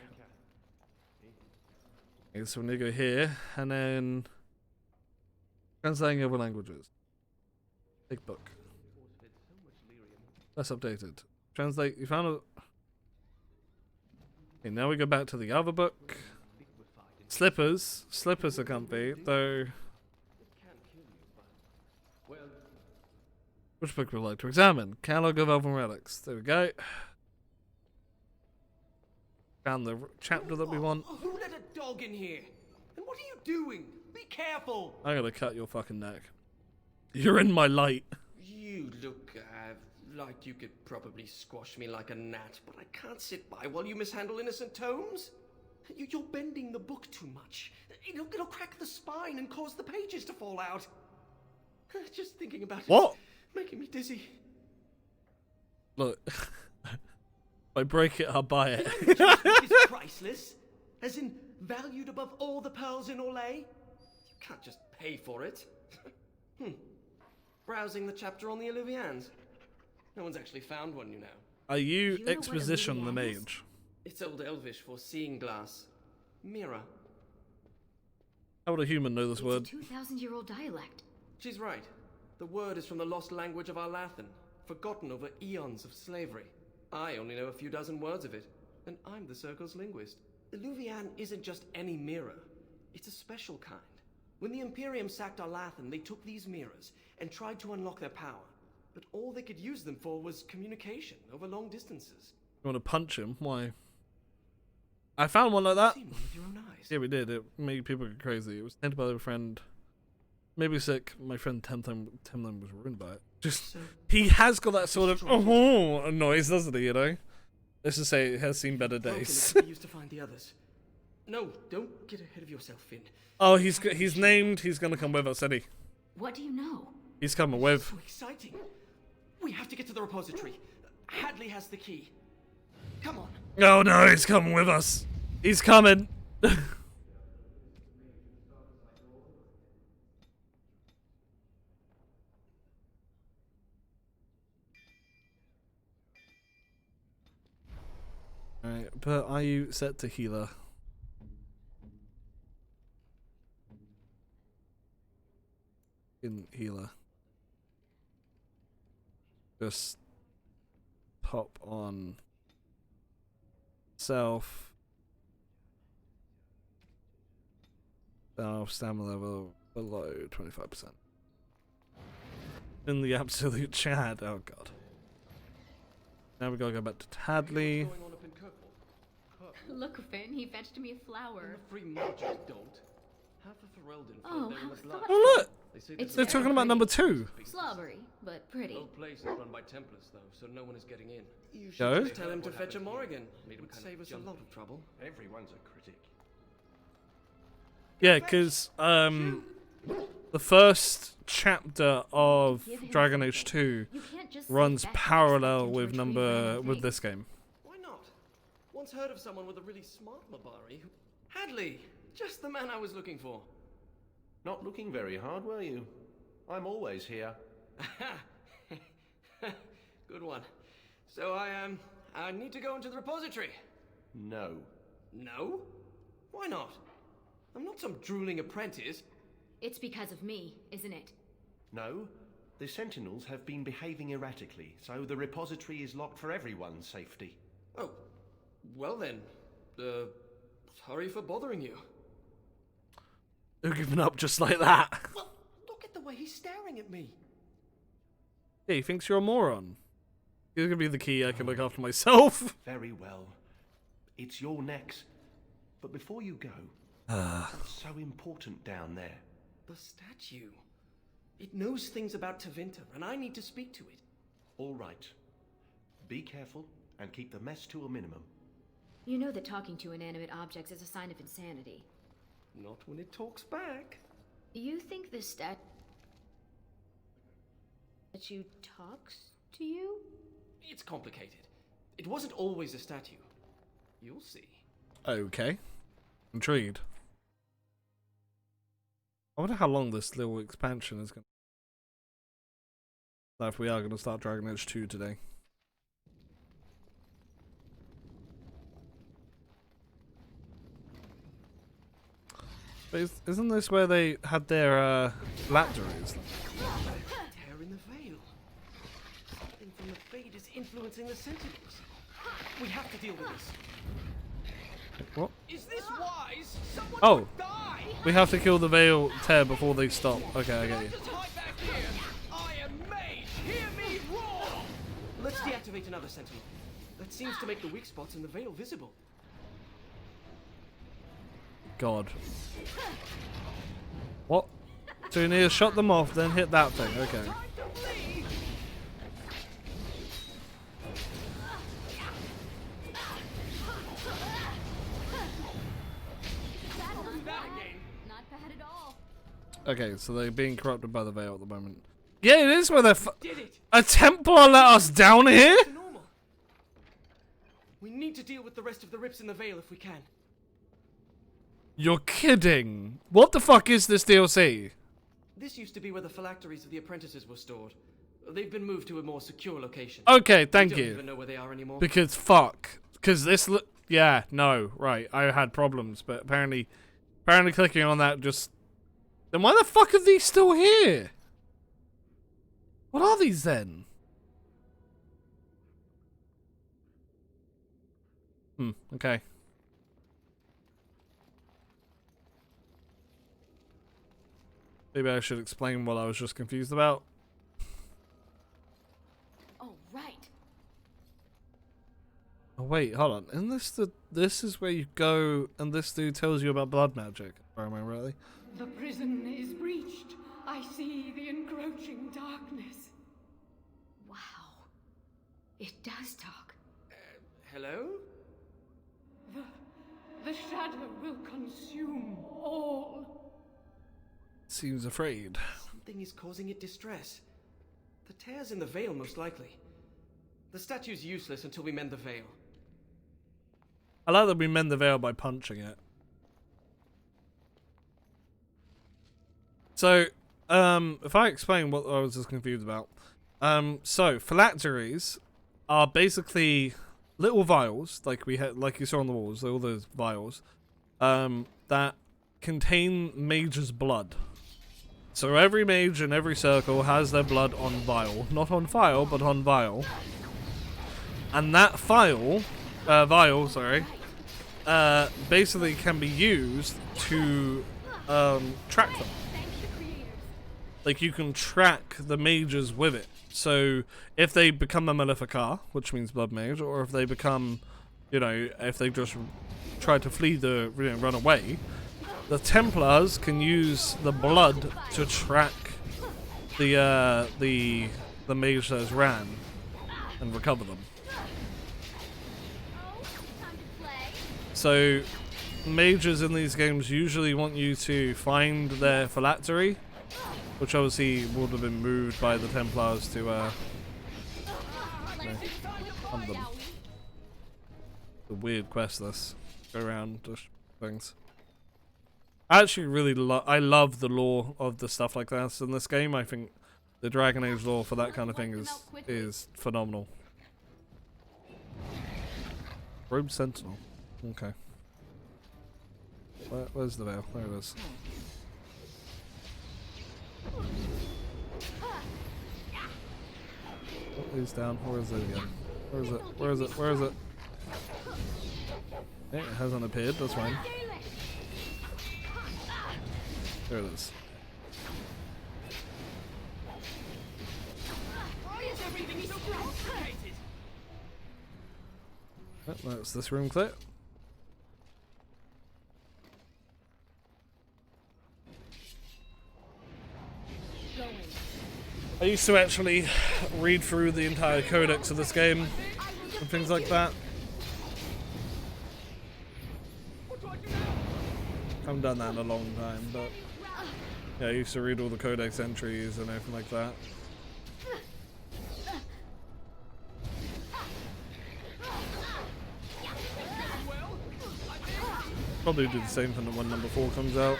Okay, so we're gonna go here, and then translating other languages. Big book. That's updated. Translate. You found a. Okay, now we go back to the other book. Slippers. Slippers are comfy, though. Which book would we like to examine? Catalog of Elven Relics. There we go. Found the chapter that we want. Who let a dog in here? And what are you doing? Be careful! I'm gonna cut your fucking neck. You're in my light. You look, like you could probably squash me like a gnat, but I can't sit by while you mishandle innocent tomes. You're bending the book too much. It'll crack the spine and cause the pages to fall out. Just thinking about What? it making me dizzy. Look, if I break it, I'll buy it. It's priceless, as in valued above all the pearls in Orlais. You can't just pay for it. Browsing the chapter on the Illuvians. No one's actually found one, you know. Are you know what Exposition the Illuvian is? Mage? It's Old Elvish for seeing glass. Mirror. How would a human know this It's word? a 2,000-year-old dialect. She's right. The word is from the lost language of Arlathan, forgotten over eons of slavery. I only know a few dozen words of it, and I'm the Circle's linguist. Illuvian isn't just any mirror. It's a special kind. When the Imperium sacked Arlathan, they took these mirrors and tried to unlock their power. But all they could use them for was communication over long distances. You want to punch him? Why? I found one like that. Seen one with your own eyes. Yeah, we did. It made people go crazy. It was sent by a friend. Maybe sick. My friend Temtham was ruined by it. Just he has got that sort of noise, doesn't he? You know. Let's just say it has seen better days. Broken, used to find the others. No, don't get ahead of yourself, Finn. Oh, he's named. He's gonna come with us, isn't he? What do you know? He's coming with. So exciting. We have to get to the repository. Hadley has the key. Come on. Oh no, he's coming with us. He's coming. Alright, but are you set to healer? In healer. Just pop on self stamina level below 25%. In the absolute chat, oh god. Now we gotta go back to Hadley. What's going on up in Kirkwall? Look, Finn, he fetched me a flower. The free marchers don't. Half of Ferelden Oh, feel how very much thoughtful. Oh look! They say It's They're there's a talking about number 2. Slobbery, but pretty. whole place is run by Templars, though, so no one is getting in. You should Go. just tell him to fetch a Morrigan. It would save us a lot of trouble. Everyone's a critic. Yeah, because the first chapter of Dragon Age 2 You can't just sit runs back and parallel expect him to with retrieve anything. with this game. Why not? Once heard of someone with a really smart Mabari who... Hadley! Just the man I was looking for. Not looking very hard, were you? I'm always here. Good one. So I need to go into the repository. No. No? Why not? I'm not some drooling apprentice. It's because of me, isn't it? No. The Sentinels have been behaving erratically, so the repository is locked for everyone's safety. Oh, well then. Sorry for bothering you. They're giving up just like that. Well, look at the way he's staring at me. Yeah, he thinks you're a moron. He's gonna be the key. I can look after myself. Very well. It's your next. But before you go, what's so important down there? The statue. It knows things about Tevinter, and I need to speak to it. All right. Be careful and keep the mess to a minimum. You know that talking to inanimate objects is a sign of insanity. Not when it talks back. You think the statue talks to you? It's complicated. It wasn't always a statue. You'll see. Okay. Intrigued. I wonder how long this little expansion is going to... If we are going to start Dragon Age 2 today. But isn't this where they had their lapdories? Tear in the veil. Something from the Fade is influencing the Sentinels. We have to deal with this. What? Is this wise? Someone Oh, could die! we have to kill the Veil tear before they stop. Okay, I get you. Just hide back here. I am mage. Hear me roar! Let's deactivate another Sentinel. That seems to make the weak spots in the Veil visible. God. What? So you need to shut them off, then hit that thing. Okay. Okay, so they're being corrupted by the veil at the moment. Yeah, it is where they're. Did it? A Templar let us down here? To normal. We need to deal with the rest of the rips in the veil if we can. You're kidding. What the fuck is this DLC? This used to be where the phylacteries of the apprentices were stored. They've been moved to a more secure location. Okay, thank we you. don't even know where they are anymore. Because fuck. Because this yeah, no, right. I had problems, but apparently clicking on that just... Then why the fuck are these still here? What are these then? Okay. Maybe I should explain what I was just confused about. Oh, right. Oh wait, hold on. Isn't this is where you go and this dude tells you about blood magic? Or am I really? The prison is breached. I see the encroaching darkness. Wow. It does talk. Hello? The shadow will consume all. Seems afraid. Something is causing it distress. The tears in the veil, most likely. The statue's useless until we mend the veil. I like that we mend the veil by punching it. So, if I explain what I was just confused about. So, phylacteries are basically little vials, like we had, like you saw on the walls, all those vials, that contain mage's blood. So every mage in every circle has their blood on vial. Not on file, but on vial. And that vial, basically can be used to track them. Like, you can track the mages with it. So if they become a Maleficar, which means blood mage, or if they become, you know, if they just try to flee run away, the Templars can use the blood to track the mage that has ran and recover them. So mages in these games usually want you to find their phylactery, which obviously would have been moved by the Templars to hunt them. The weird quest this. Go around things. I actually really I love the lore of the stuff like that in this game. I think the Dragon Age lore for that kind of thing is phenomenal. Robe Sentinel. Okay. Where's the veil? There it is. Oh, he's down. Where is it again? Where is it? Where is it? Where is it? Hey, it hasn't appeared. That's fine. There it is. Oh, that's this room clear. I used to actually read through the entire codex of this game and things like that. I haven't done that in a long time, but yeah, I used to read all the codex entries and everything like that. Probably do the same thing when number 4 comes out.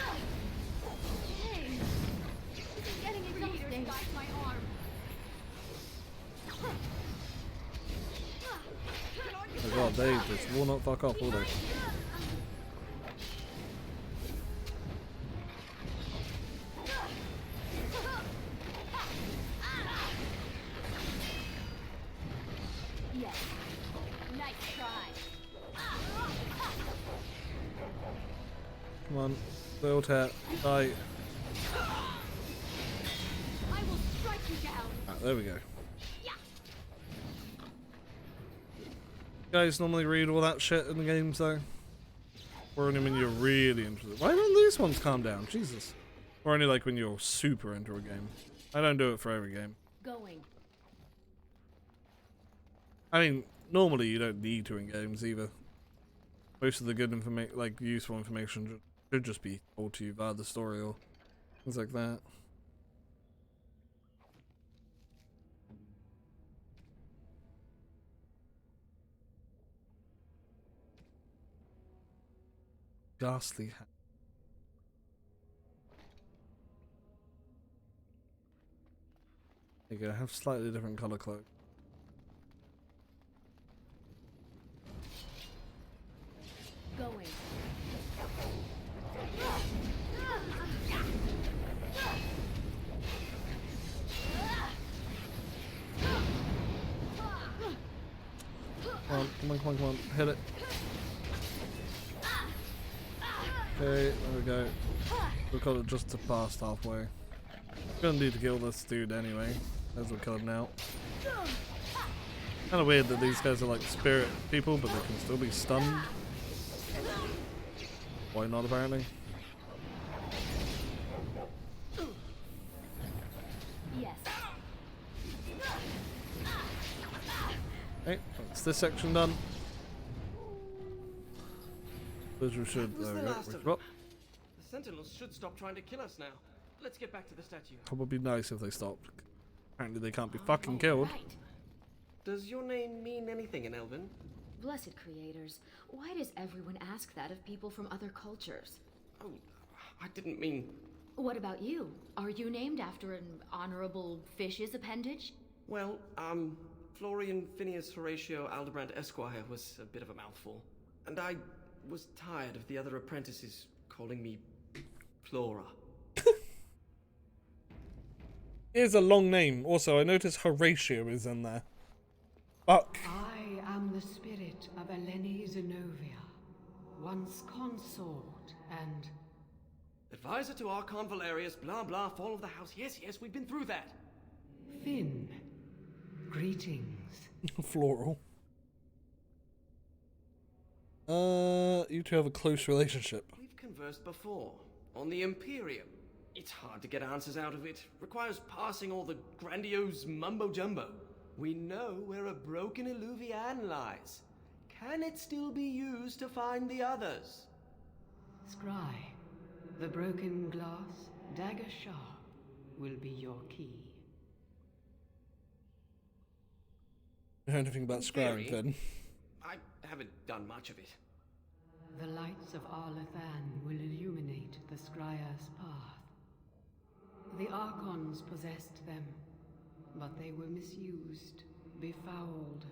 Oh god, they just will not fuck up, will they? Yes. Nice try. Come on, build hat, die. I will strike you down. Ah, there we go. You guys normally read all that shit in the games though? Or only when you're really into it? Why don't these ones calm down? Jesus. Or only like when you're super into a game. I don't do it for every game. Going. I mean, normally you don't need to in games either. Most of the good information, like useful information, should just be told to you via the story or Things like that. Ghastly hat. There you go, have slightly different colour cloak. Going. Come on, come on, hit it. Okay, there we go. We've got it just to past halfway. Gonna need to kill this dude anyway, as we'll kill him now. Kinda weird that these guys are like spirit people, but they can still be stunned. Why not, apparently? Yes. Okay, that's this section done. As we should. That was There we the go. last of Well, them. The Sentinels should stop trying to kill us now. Let's get back to the statue. probably nice if they stopped. Apparently they can't be fucking killed. Right. Does your name mean anything in Elven? Blessed creators. Why does everyone ask that of people from other cultures? Oh, I didn't mean... What about you? Are you named after an honorable fish's appendage? Well, Florian Phineas Horatio Aldebrand Esquire was a bit of a mouthful. And I was tired of the other apprentices calling me Flora. Here's a long name. Also, I noticed Horatio is in there. Fuck. I am the spirit of Eleni Zenobia, once consort and... Advisor to Archon Valerius, blah blah, fall of the house. Yes, yes, we've been through that. Finn. Greetings. Floral. You two have a close relationship. We've conversed before, on the Imperium. It's hard to get answers out of it. Requires parsing all the grandiose mumbo-jumbo. We know where a broken Illuvian lies. Can it still be used to find the others? Scry, the broken glass, dagger sharp, will be your key. You know anything about scrying, Finn? I haven't done much of it. The lights of Arlathan will illuminate the scryer's path. The Archons possessed them, but they were misused, befouled,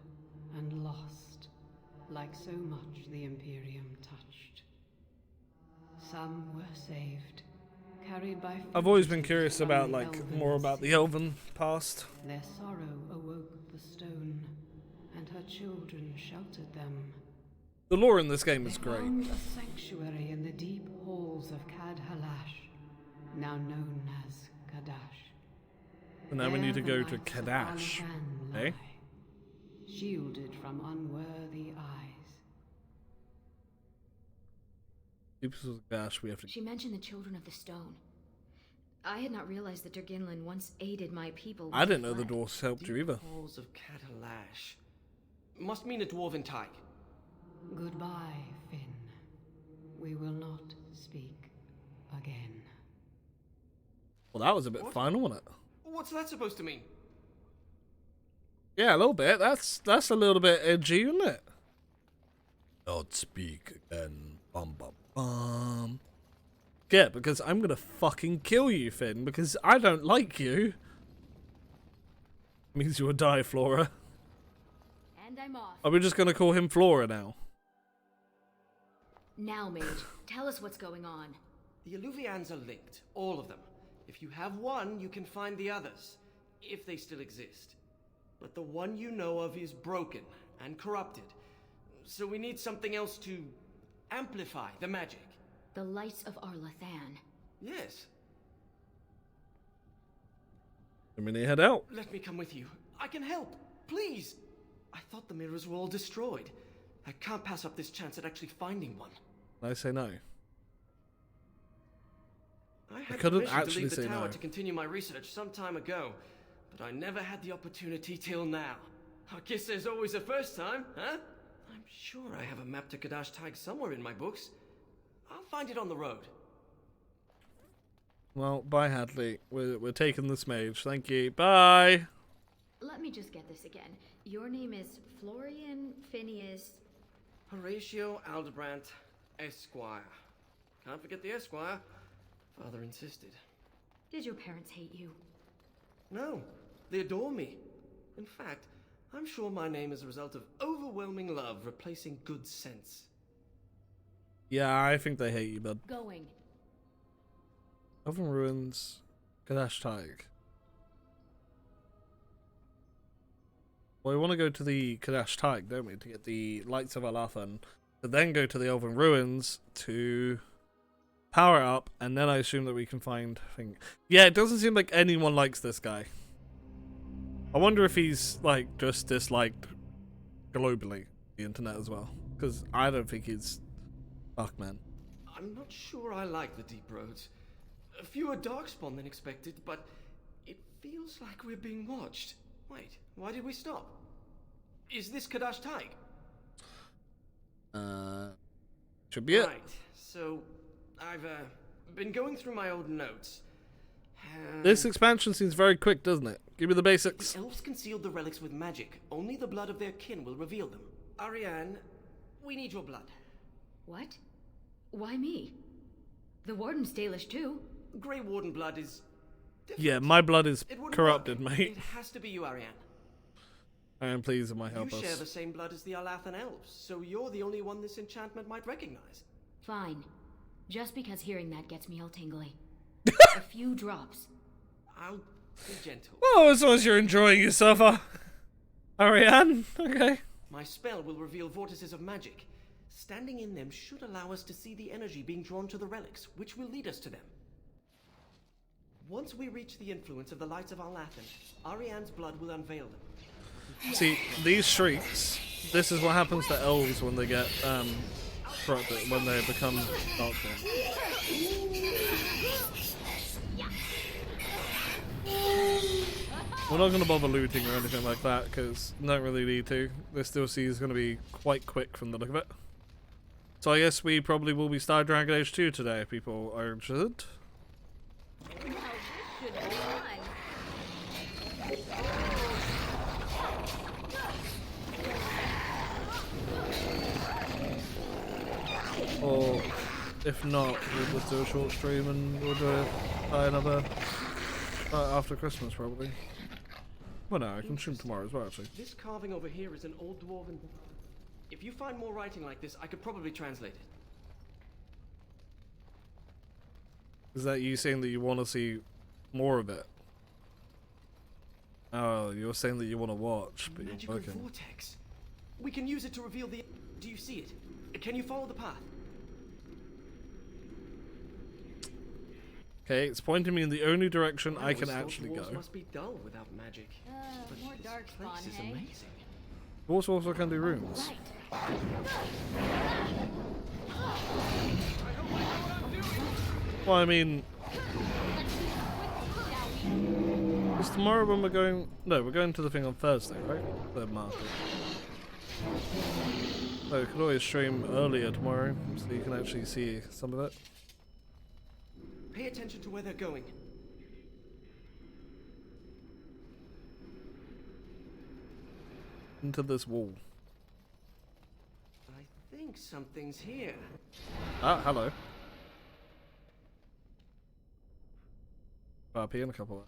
and lost, like so much the Imperium touched. Some were saved, carried by... I've always been curious about, like, more about the Elven past. Their sorrow awoke the stone, and her children sheltered them. The lore in this game is They great. found a sanctuary in the deep halls of Cad Halash, now known as Kadash. And now we need to There go the to lights of Kadash. Arlathan Eh? lie, shielded from unworthy eyes. Deepest of Kadash, we have to... She mentioned the Children of the Stone. I had not realized that Durginlin once aided my people. I didn't know the dwarves helped you either. Halls of Cad Halash. Must mean a dwarven tyke. Goodbye, Finn. We will not speak again. Well, that was a bit final, wasn't it? What's that supposed to mean? Yeah, a little bit. That's a little bit edgy, isn't it? Not speak again. Bum bum bum. Yeah, because I'm gonna fucking kill you, Finn, because I don't like you. Means you will die, Flora. And I'm off. Are we just gonna call him Flora now? Now, Mage, tell us what's going on. The Illuvians are linked, all of them. If you have one, you can find the others, if they still exist. But the one you know of is broken and corrupted, so we need something else to amplify the magic. The lights of Arlathan. Yes. I mean, head out. Let me come with you. I can help. Please. I thought the mirrors were all destroyed. I can't pass up this chance at actually finding one. I say no. I had couldn't permission actually to leave the say tower no. to continue my research some time ago, but I never had the opportunity till now. I guess there's always a first time, huh? I'm sure I have a map to Kadash Tag somewhere in my books. I'll find it on the road. Well, bye, Hadley. We're taking this mage. Thank you. Bye. Let me just get this again. Your name is Florian Phineas. Horatio Aldebrandt, Esquire. Can't forget the Esquire. Father insisted. Did your parents hate you? No, they adore me. In fact, I'm sure my name is a result of overwhelming love replacing good sense. Yeah, I think they hate you, bud. Going. Elven Ruins, Kadash Taig. Well, we want to go to the Kadash Taig, don't we, to get the Lights of Alathan, to then go to the Elven Ruins to power it up, and then I assume that we can find thing. Yeah, it doesn't seem like anyone likes this guy. I wonder if he's like just disliked globally, the internet as well, because I don't think he's fuck man. I'm not sure I like the deep roads. Fewer darkspawn than expected, but it feels like we're being watched. Wait, why did we stop? Is this Kadash Taig? Should be it. Right, so I've been going through my old notes. This expansion seems very quick, doesn't it? Give me the basics. The elves concealed the relics with magic. Only the blood of their kin will reveal them. Ariane, we need your blood. What? Why me? The Warden's Dalish too. Grey Warden blood is different. Yeah, my blood is corrupted, work. mate. It has to be you, Ariane. I am pleased with my help You share us. the same blood as the Alathan elves, so you're the only one this enchantment might recognize. Fine. Just because hearing that gets me all tingly. A few drops. I'll be gentle. Oh, as long as you're enjoying yourself, Ariane. Okay. My spell will reveal vortices of magic. Standing in them should allow us to see the energy being drawn to the relics, which will lead us to them. Once we reach the influence of the Lights of Alathan, Ariane's blood will unveil them. See, these shrieks, this is what happens to elves when they get, corrupted, when they become Darkborn. We're not going to bother looting or anything like that, because don't really need to. This DLC is going to be quite quick from the look of it. So I guess we probably will be starting Dragon Age 2 today, if people are interested. Or if not, we'll just do a short stream and we'll do it by another after Christmas probably. Well, no, I can stream tomorrow as well actually. This carving over here is an old dwarven. If you find more writing like this, I could probably translate it. Is that you saying that you want to see more of it? Oh, you're saying that you want to watch, but Magical you're working. vortex. We can use it to reveal the. Do you see it? Can you follow the path? Okay, it's pointing me in the only direction I can always thought actually dwarves go. must be dull without magic. But More this darkspawn, place is hey? amazing. Dwarves also can do runes. Well, I mean, is tomorrow when we're going? No, we're going to the thing on Thursday, right? The market. So we could always stream earlier tomorrow, so you can actually see some of it. Pay attention to where they're going. Into this wall. I think something's here. Ah, hello. RP in a couple.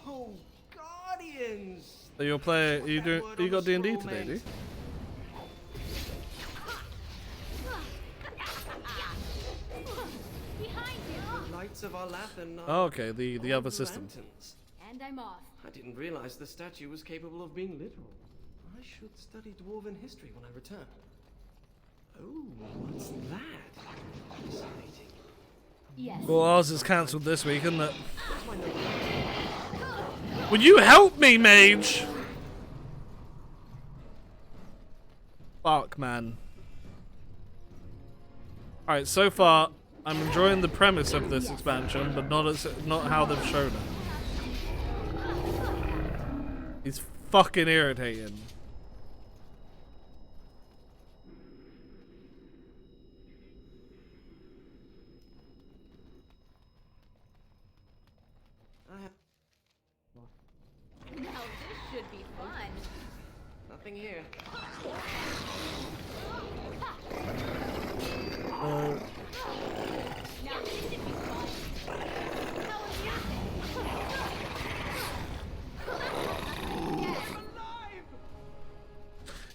Oh, Guardians! So you're playing? You do? You got D&D today, do you? Lights of Alathan. Oh, okay, the other system. Lanterns. And I'm off. I didn't realize the statue was capable of being literal. I should study dwarven history when I return. Oh, what's that? Fascinating. Yes. Well, ours is cancelled this week, isn't it? Would you help me, mage? Fuck, man. Alright, so far, I'm enjoying the premise of this expansion, but not how they've shown it. It's fucking irritating. should be fun. Nothing here. Now this should be fun. How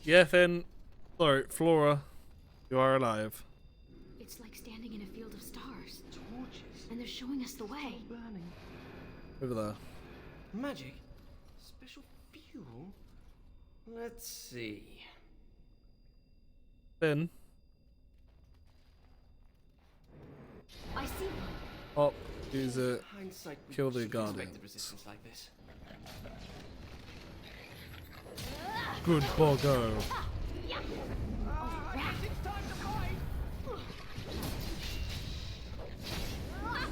Yeah, Finn. Sorry, Flora. You are alive. It's like standing in a field of stars. Torches. And they're showing us the way. Burning. Over there. Magic? Special fuel? Let's see. Finn. I see one. Oh, use it. Hindsight, we Kill the shouldn't expect guardians. the resistance like this. Good boggo.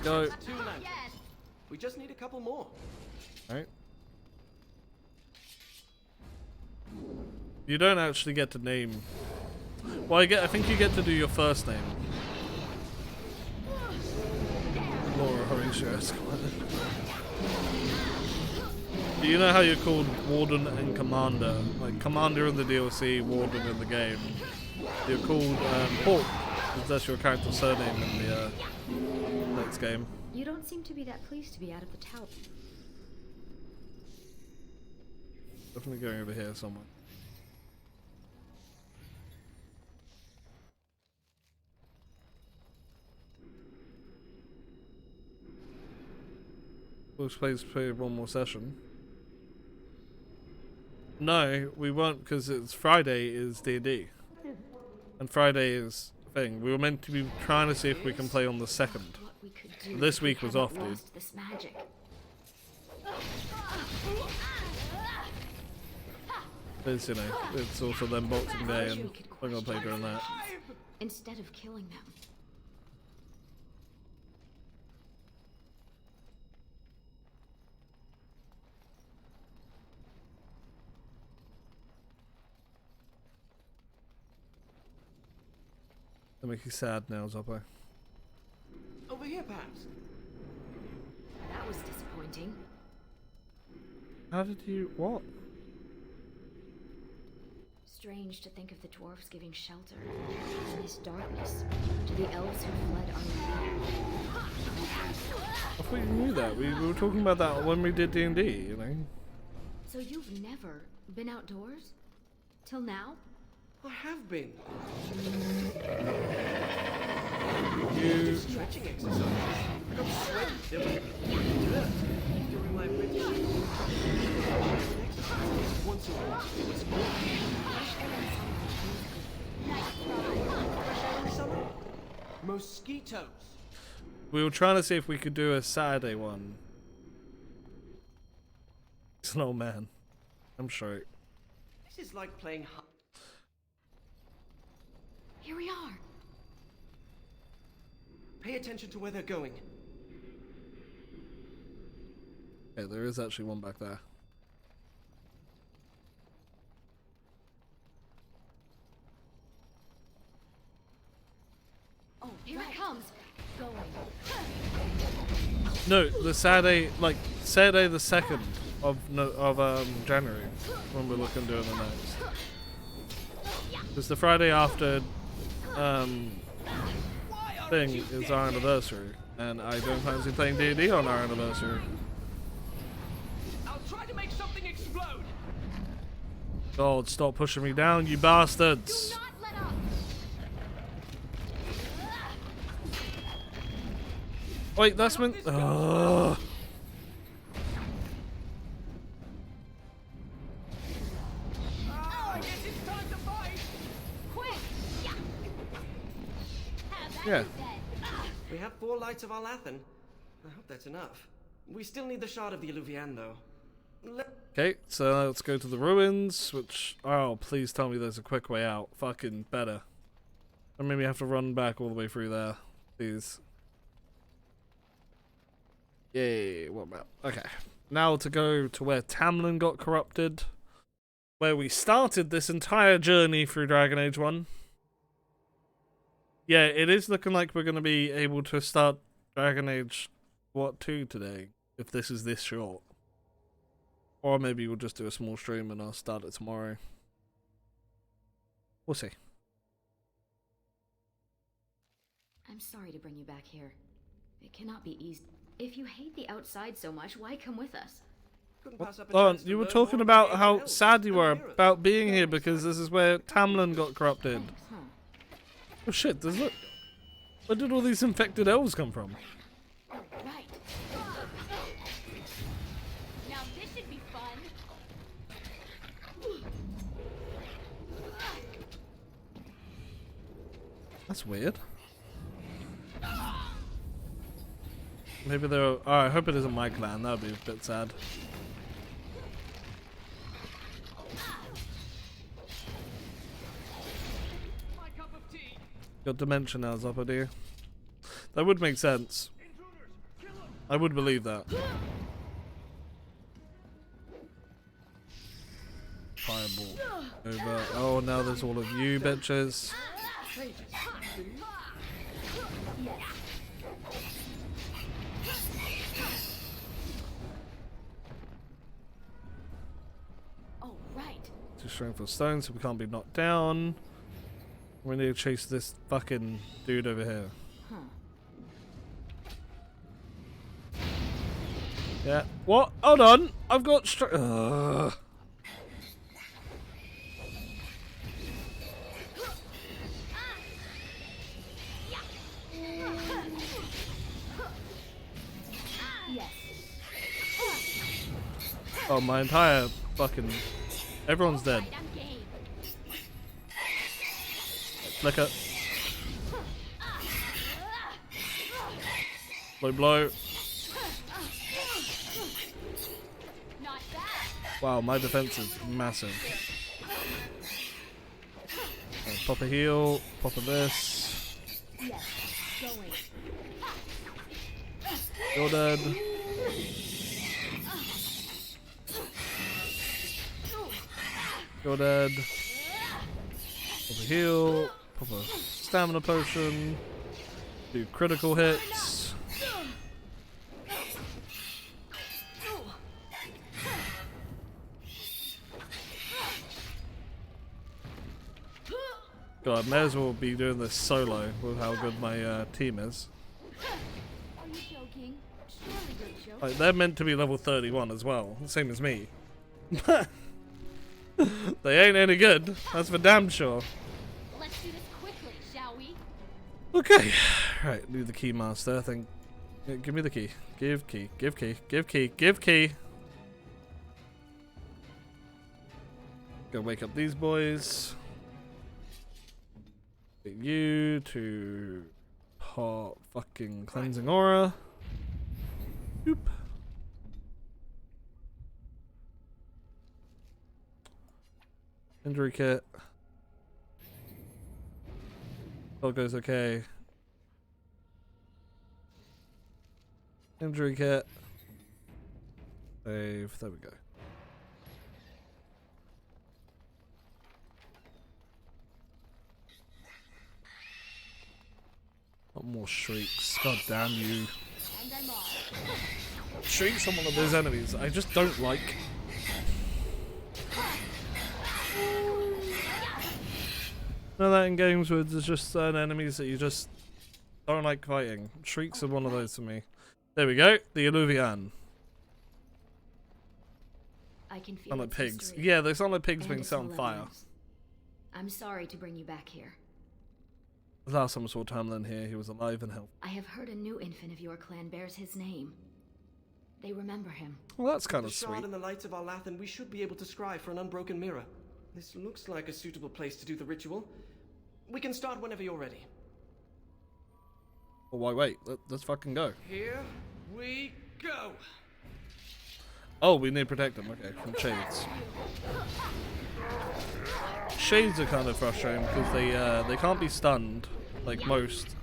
Go. Two lanterns. We just need a couple more. Alright. You don't actually get to name. Well, I think you get to do your first name. Laura Horatio Esquire. Do you know how you're called Warden and Commander? Like Commander in the DLC, Warden in the game. You're called Port, because that's your character's surname in the next game. You don't seem to be that pleased to be out of the tower. Definitely going over here somewhere. We'll play one more session. No, we won't, because it's Friday is D&D. And Friday is thing. We were meant to be trying to see if we can play on the 2nd. This week was off, dude. This magic. It's, you know, it's also then Boxing Day, and we're gonna play during that. Instead of killing them. That makes you sad now, Zoppo. Over here, perhaps. That was disappointing. How did you... what? Strange to think of the dwarves giving shelter in this darkness to the elves who fled our land. I thought you knew that. We were talking about that when we did D&D, you know? So you've never been outdoors? Till now? I have been. You... Stretching exercises. I got sweaty. There was dirt during my exercise once a week. It was good. Fresh air in summer. Mosquitoes. We were trying to see if we could do a Saturday one. He's an old man. I'm sure. This is like playing. Here we are. Pay attention to where they're going. Yeah, there is actually one back there. Oh, here it comes. Going. No, the Saturday, like Saturday the 2nd of January, when we're looking doing the notes. Because the Friday after thing is our anniversary, and I don't fancy playing D&D on our anniversary. I'll try to make something explode. God, stop pushing me down, you bastards! Wait, that's meant. Oh, I guess it's time to fight. Quick! Yeah. We have 4 lights of Alathan. I hope that's enough. We still need the shard of the Eluvian, though. Okay, so let's go to the ruins, which... oh, please tell me there's a quick way out. Fucking better. Or maybe I have to run back all the way through there. Please. Yay, what map? Okay. Now to go to where Tamlin got corrupted. Where we started this entire journey through Dragon Age 1. Yeah, it is looking like we're going to be able to start Dragon Age, 2 today, if this is this short. Or maybe we'll just do a small stream and I'll start it tomorrow. We'll see. I'm sorry to bring you back here. It cannot be easy. If you hate the outside so much, why come with us? Oh, you were talking about how sad you were about being here because this is where Tamlin got corrupted. Oh shit, does it? Where did all these infected elves come from? Right. Now this should be fun. That's weird. Maybe they're... Oh, I hope it isn't my clan. That would be a bit sad. Got Dimension Elves up, do you? That would make sense. I would believe that. Fireball over. Oh, now there's all of you bitches. Oh, right. Too strong for stone, so we can't be knocked down. We need to chase this fucking dude over here. Huh. Yeah. What? Hold on. I've got Oh, my entire fucking... Everyone's dead. Flicker. Blow, blow. Wow, my defense is massive. Pop a heal, pop a this. You're dead. You're dead. Pop a heal, pop a stamina potion, do critical hits. God, I may as well be doing this solo with how good my team is. Are you joking? Surely you're joking. Like, they're meant to be level 31 as well, same as me. They ain't any good, that's for damn sure. Let's do this quickly, shall we? Okay, right, need the key master, I think. Yeah, give me the key. Give key, give key, give key, give key. Go wake up these boys. Get you to pop fucking cleansing aura. Boop. Injury kit. All goes okay. Injury kit. Save. There we go. Not more shrieks. God damn you. Shrieks on one of those enemies I just don't like. You know that in games where there's just certain enemies that you just don't like fighting. Shrieks are one of those for me. There we go. The Eluvian. I can feel Sound like its pigs. history Yeah, they sound like pigs and being its set on fire. malevolence. I'm sorry to bring you back here. The last time I saw Tamlin here, he was alive and healthy. I have heard a new infant of your clan bears his name. They remember him. Well, that's kind the of shard sweet. and the lights of Arlathan, we should be able to scry for an unbroken mirror. This looks like a suitable place to do the ritual. We can start whenever you're ready. Oh, why wait? Let's fucking go. Here we go. Oh, we need to protect them. Okay, from shades. Shades are kind of frustrating because they can't be stunned like most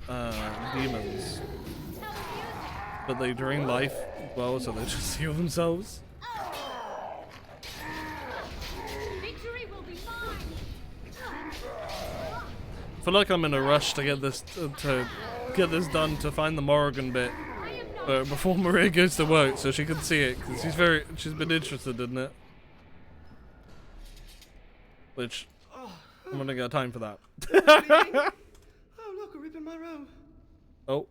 demons, but they drain life as well, so they just heal themselves. Victory will be mine. I feel like I'm in a rush to get this done to find the Morrigan bit. I am not Before Maria goes to work, so she can see it, because she's been interested in it. Which, I'm running out of time for that. Oh, look, a rip in my robe. Oh.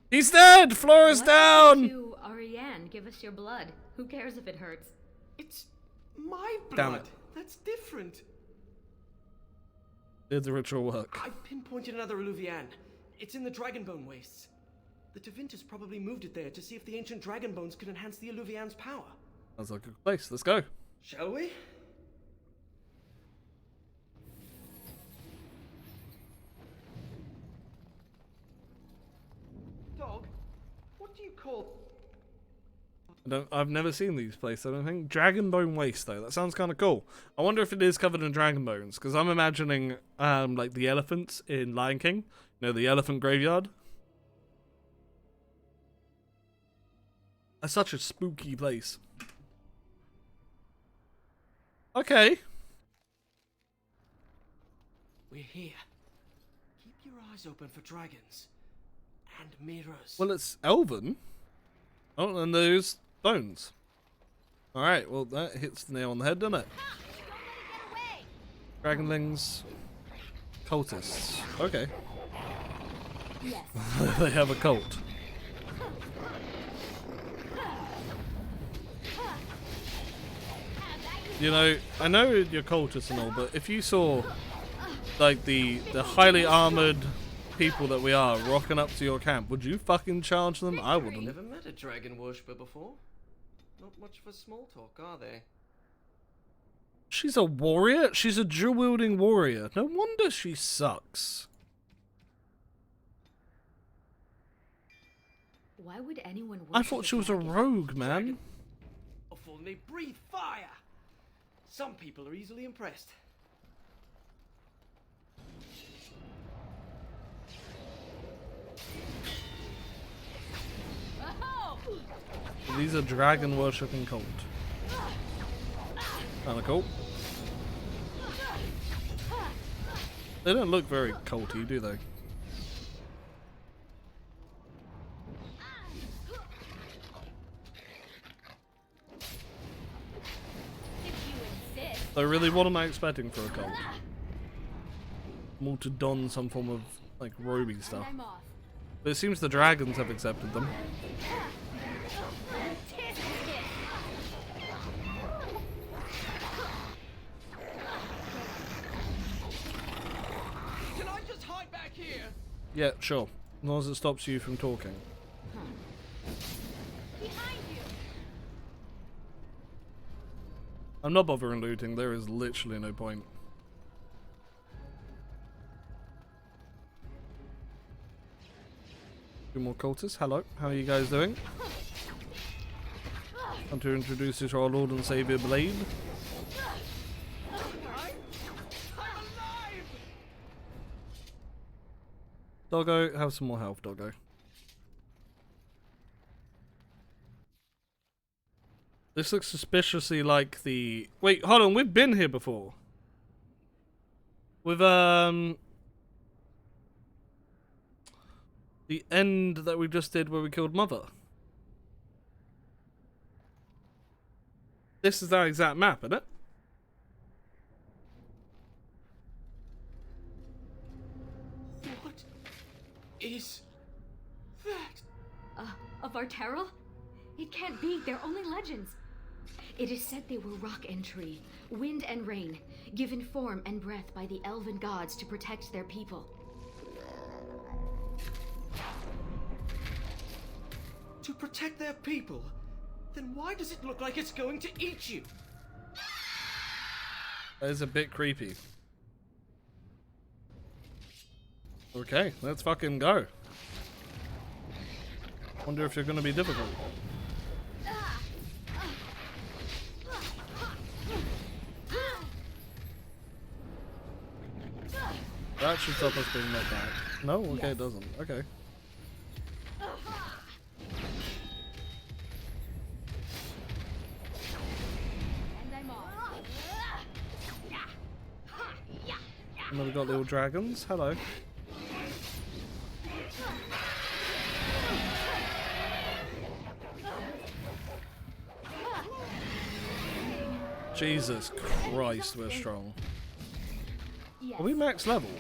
He's dead! Flora's down! To Ariane, give us your blood. Who cares if it hurts? It's my Damn blood. it. That's different. Did the ritual work? I pinpointed another Eluvian. It's in the Dragonbone wastes. The Tevintus probably moved it there to see if the ancient dragon bones could enhance the Eluvian's power. Sounds like a good place. Let's go. Shall we? Dog, what do you call... I've never seen these places, I don't think. Dragonbone Waste, though. That sounds kind of cool. I wonder if it is covered in dragon bones, because I'm imagining, like, the elephants in Lion King. You know, the elephant graveyard. That's such a spooky place. Okay. We're here. Keep your eyes open for dragons. And mirrors. Well, it's Elven. Oh, and there's bones. Alright, well, that hits the nail on the head, doesn't it? Dragonlings. Cultists. Okay. Yes. They have a cult. You know, I know you're cultists and all, but if you saw, like, the highly armored people that we are rocking up to your camp, would you fucking charge them? I wouldn't. Never met a dragon worshipper before. Not much for small talk, are they? She's a warrior? She's a dual-wielding warrior. No wonder she sucks. Why would anyone I thought she was a rogue, man. Awful, and they breathe fire. Some people are easily impressed. These are dragon worshipping cult. Kinda cool. They don't look very culty, do they? So really, what am I expecting for a cult? More to don some form of, like, roby stuff. But it seems the dragons have accepted them. Can I just hide back here? Yeah, sure. As long as it stops you from talking. I'm not bothering looting, there is literally no point. Two more cultists, hello, how are you guys doing? Want to introduce you to our Lord and Saviour Blade? Doggo, have some more health, Doggo. This looks suspiciously like the... Wait, hold on, we've been here before. With, the end that we just did where we killed Mother. This is that exact map, isn't it? What is that? Of Arterral? It can't be, they're only legends. It is said they were rock and tree, wind and rain, given form and breath by the elven gods to protect their people. To protect their people? Then why does it look like it's going to eat you? That is a bit creepy. Okay, let's fucking go. Wonder if you're gonna be difficult. That should stop us being knocked back. No? Okay, yes. It doesn't. Okay. And then we got little dragons. Hello. Jesus Christ, we're strong. Yes. Are we max level?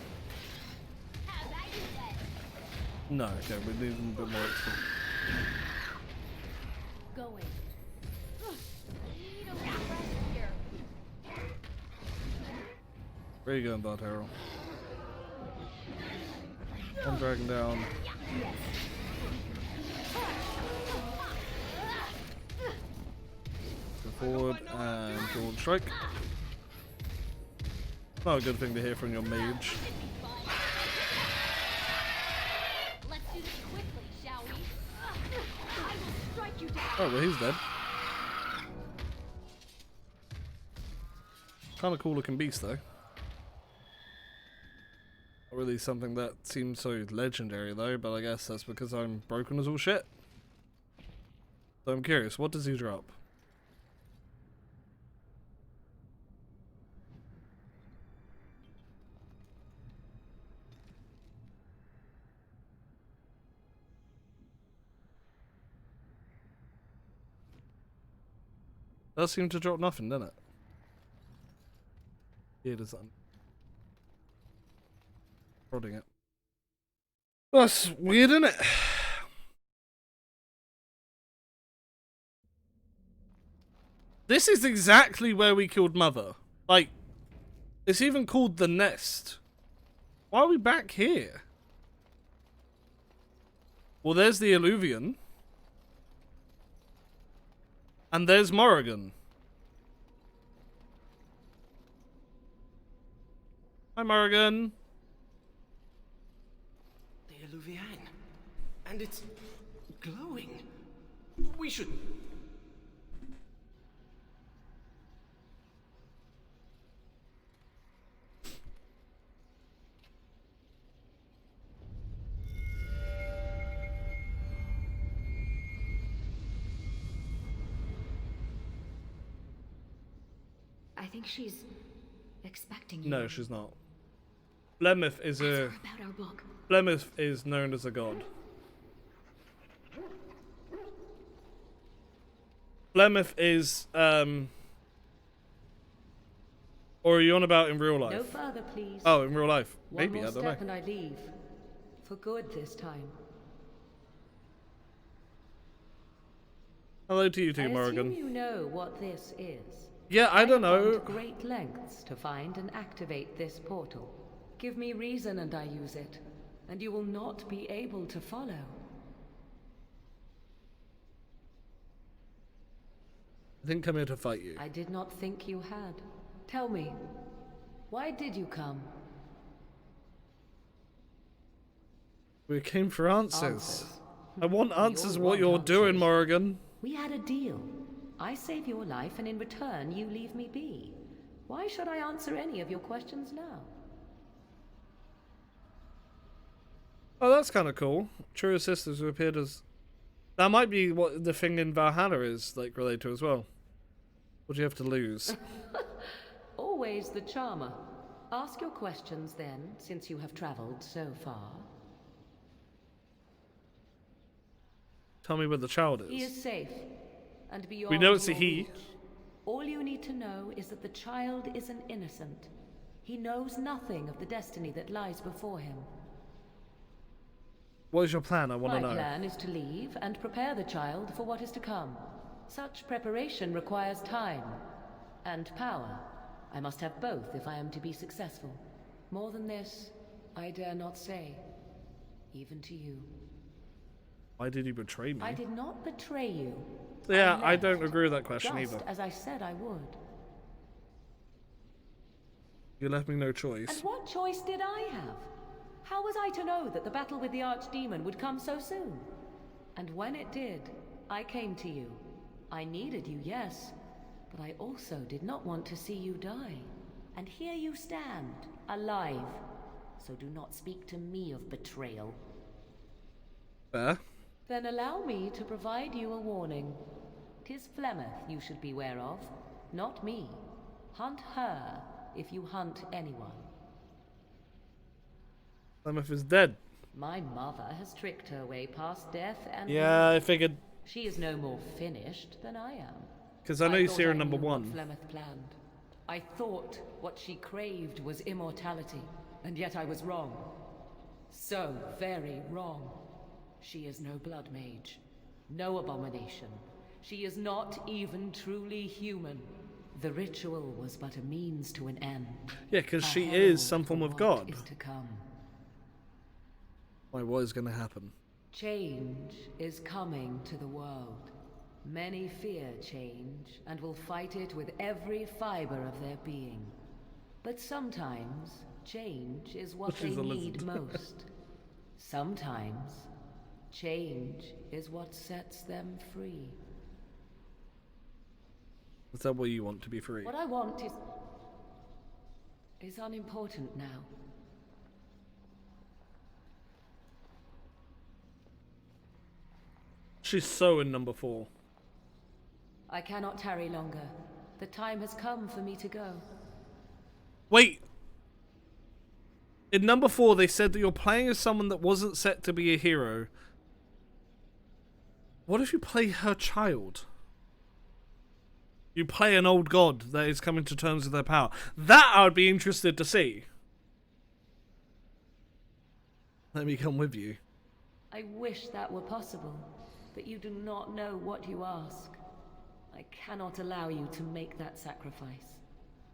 No, okay, we need a bit more XP. Going. Need a rest here. Where are you going, Bud Harold? One dragon down. Yes. Go forward and forward strike. Not a good thing to hear from your mage. Let's do this quickly, shall we? I will strike you down. Oh, well, he's dead. Kind of cool looking beast, though. Not really something that seems so legendary, though, but I guess that's because I'm broken as all shit. So I'm curious, what does he drop? Does seem to drop nothing, doesn't it? Yeah, it doesn't. Prodding it. That's weird, isn't it? This is exactly where we killed Mother. Like, it's even called the Nest. Why are we back here? Well, there's the Illuvian. And there's Morrigan. Hi, Morrigan. The Illuvian. And it's glowing. We should... I think she's expecting you. No, she's not. Blemeth is a... Ask her about our book. Blemeth is known as a god. Blemeth is, or are you on about in real life? No further, please. Oh, in real life. One Maybe, more I don't step know. and I leave. For good this time. Hello to you too, I Morrigan. assume you know what this is. Yeah, I don't have gone know. to great lengths to find and activate this portal. Give me reason and I use it, and you will not be able to follow. I didn't come here to fight you. I did not think you had. Tell me, why did you come? We came for answers. I want answers You what you're want doing, answers. Morrigan. We had a deal. I save your life, and in return, you leave me be. Why should I answer any of your questions now? Oh, that's kind of cool. True sisters who appeared as... That might be what the thing in Valhalla is, like, related to as well. What do you have to lose? Always the charmer. Ask your questions then, since you have traveled so far. Tell me where the child He is. is safe, and beyond We know it's a your he. reach. All you need to know is that the child is an innocent. He knows nothing of the destiny that lies before him. What is your plan? I want to My know. plan is to leave and prepare the child for what is to come. Such preparation requires time and power. I must have both if I am to be successful. More than this, I dare not say, even to you. Why did you betray me? I did not betray you. Yeah, I left, don't agree with that question just either. as I said I would. You left me no choice. And what choice did I have? How was I to know that the battle with the Archdemon would come so soon? And when it did, I came to you. I needed you, yes, but I also did not want to see you die. And here you stand, alive. So do not speak to me of betrayal. Fair. Then allow me to provide you a warning. 'Tis Flemeth you should beware of, not me. Hunt her if you hunt anyone. Flemeth is dead. My mother has tricked her way past death and... Yeah, I figured. She is no more finished than I am. Because I know you thought see her I in number knew what 1. Flemeth planned. I thought what she craved was immortality, and yet I was wrong. So very wrong. She is no blood mage, no abomination. She is not even truly human. The ritual was but a means to an end. Yeah, because A she herald is some form for of what god. is to come. Why, what is going to happen? Change is coming to the world. Many fear change and will fight it with every fiber of their being. But sometimes change is what She's they a need lizard. most. Sometimes change is what sets them free. Is that what you want to be free? What I want is unimportant now. She's so in number 4. I cannot tarry longer. The time has come for me to go. Wait! In number 4, they said that you're playing as someone that wasn't set to be a hero. What if you play her child? You play an old god that is coming to terms with their power. That I would be interested to see. Let me come with you. I wish that were possible, but you do not know what you ask. I cannot allow you to make that sacrifice.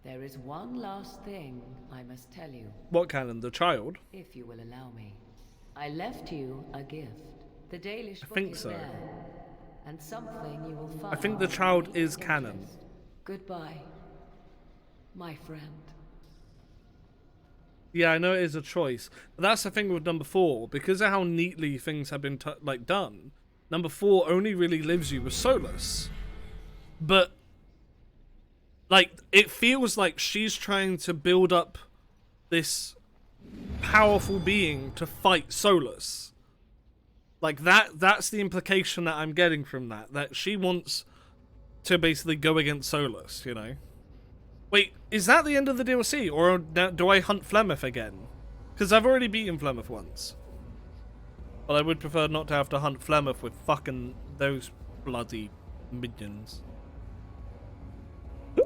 There is one last thing I must tell you. What canon? The child? If you will allow me. I left you a gift. The Dalish book think is so. there, and something you will find. I think the child is canon. Goodbye, my friend. Yeah, I know it is a choice, but that's the thing with number 4. Because of how neatly things have been done, number 4 only really leaves you with Solus. But like, it feels like she's trying to build up this powerful being to fight Solus. Like, that's the implication that I'm getting from that. That she wants to basically go against Solus, you know? Wait, is that the end of the DLC? Or do I hunt Flemeth again? Because I've already beaten Flemeth once. But I would prefer not to have to hunt Flemeth with fucking those bloody minions.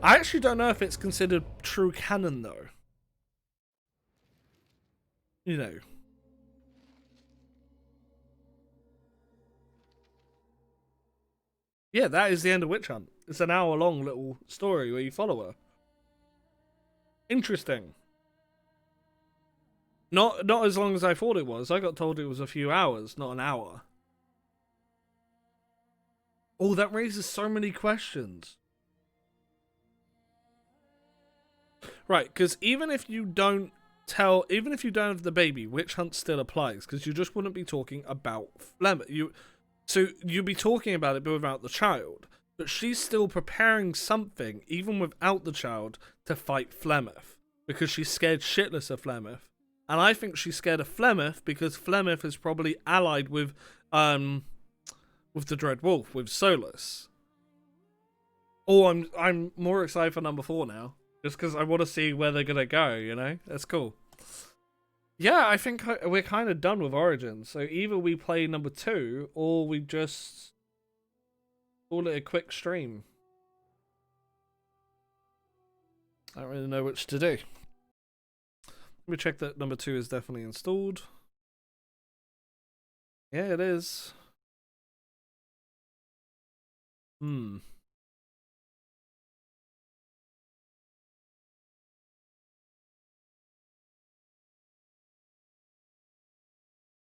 I actually don't know if it's considered true canon, though. You know. Yeah, that is the end of Witch Hunt. It's an hour-long little story where you follow her. Interesting. Not as long as I thought it was. I got told it was a few hours, not an hour. Oh, that raises so many questions. Right, because even if you don't have the baby, Witch Hunt still applies, because you just wouldn't be talking about Flemeth. So you'd be talking about it, but without the child. But she's still preparing something, even without the child, to fight Flemeth, because she's scared shitless of Flemeth. And I think she's scared of Flemeth because Flemeth is probably allied with the Dread Wolf, with Solus. Oh, I'm more excited for number 4 now. Just because I want to see where they're going to go, you know? That's cool. Yeah, I think we're kind of done with Origins. So either we play number 2, or we just call it a quick stream. I don't really know which to do. Let me check that number 2 is definitely installed. Yeah, it is.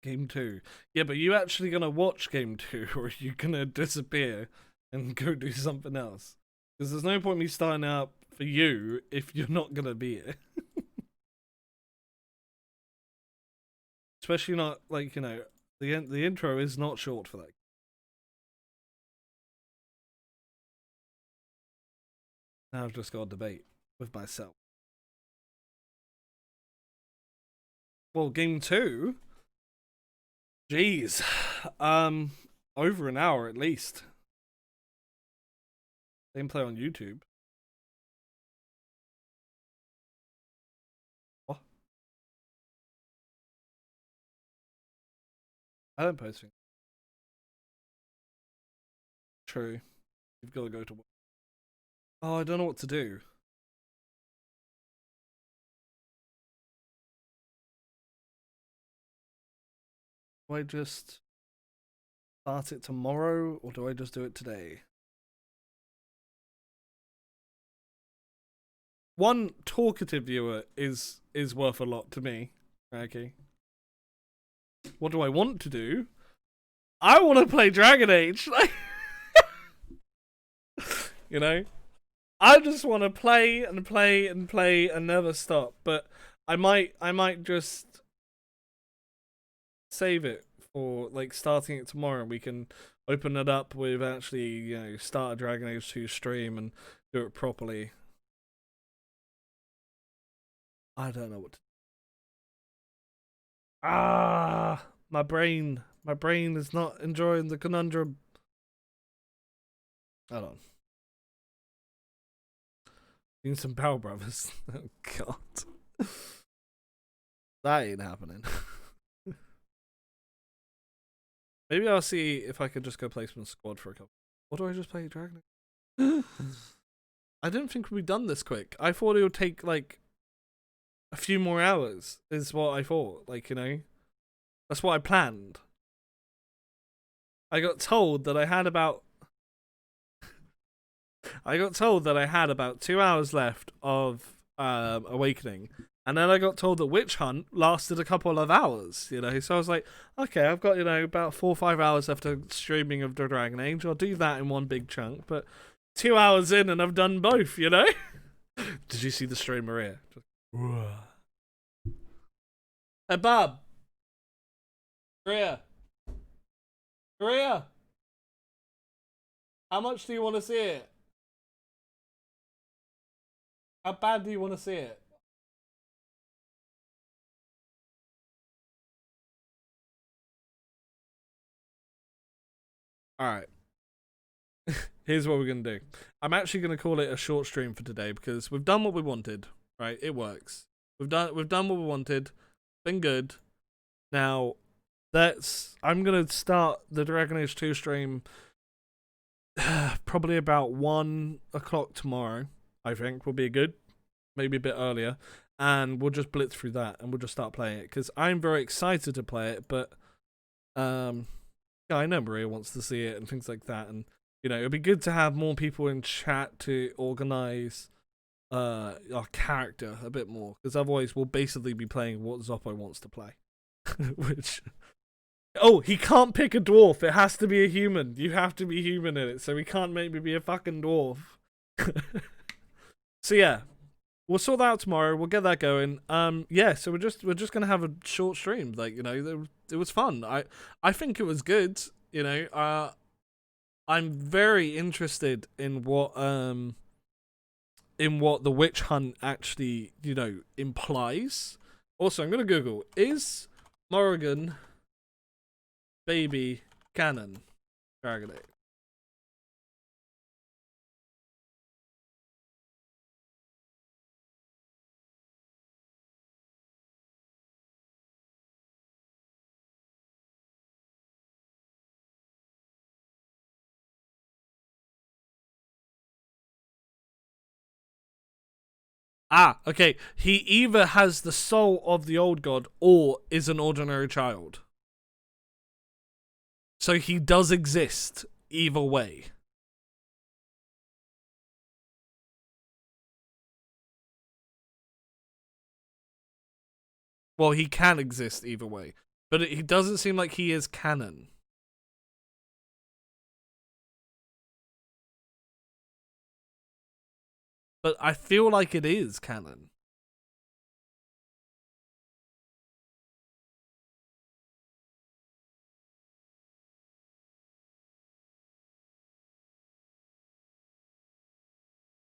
Game 2. Yeah, but you actually gonna watch Game 2, or are you gonna disappear and go do something else? Because there's no point me starting out for you if you're not gonna be it. Especially not, like, you know, the intro is not short for that. Now I've just got a debate with myself. Well, Game 2? Jeez. Over an hour at least. Gameplay on YouTube. What? I don't post things. True. You've got to go to work. Oh, I don't know what to do. Do I just start it tomorrow, or do I just do it today? One talkative viewer is worth a lot to me. Okay. What do I want to do? I want to play Dragon Age. You know? I just want to play and play and play and never stop. But I might just save it for like starting it tomorrow. We can open it up with actually, you know, start a Dragon Age 2 stream and do it properly. I don't know what to do. My brain is not enjoying the conundrum. Hold on. Doing some Power Brothers. Oh god. That ain't happening. Maybe I'll see if I could just go play some squad for a couple. Or do I just play Dragon Age? I didn't think we'd done this quick. I thought it would take like a few more hours, is what I thought. Like, you know, that's what I planned. I got told that I had about 2 hours left of Awakening, and then I got told that Witch Hunt lasted a couple of hours, you know, so I was like, okay, I've got, you know, about 4 or 5 hours after streaming of the Dragon Age. I'll do that in one big chunk, but 2 hours in and I've done both, you know. Did you see the stream, Maria? Hey, Bob. Maria. How much do you want to see it? How bad do you want to see it? Alright. Here's what we're going to do. I'm actually going to call it a short stream for today because we've done what we wanted, right? It works. We've done what we wanted. Been good. Now, I'm going to start the Dragon Age 2 stream probably about 1 o'clock tomorrow. I think will be good. Maybe a bit earlier. And we'll just blitz through that and we'll just start playing it because I'm very excited to play it, but yeah, I know Maria wants to see it and things like that, and you know, it'd be good to have more people in chat to organize our character a bit more, because otherwise we'll basically be playing what Zoppo wants to play. Which, oh, he can't pick a dwarf, it has to be a human. You have to be human in it, so he can't make me be a fucking dwarf. So yeah, we'll sort that out tomorrow. We'll get that going. Yeah, so we're just gonna have a short stream. Like, you know, it was fun. I think it was good. You know, I'm very interested in what the Witch Hunt actually, you know, implies. Also, I'm gonna Google, is Morrigan baby canon Dragon Age? Ah, okay. He either has the soul of the old god or is an ordinary child. So he does exist either way. Well, he can exist either way. But he doesn't seem like he is canon. But I feel like it is canon.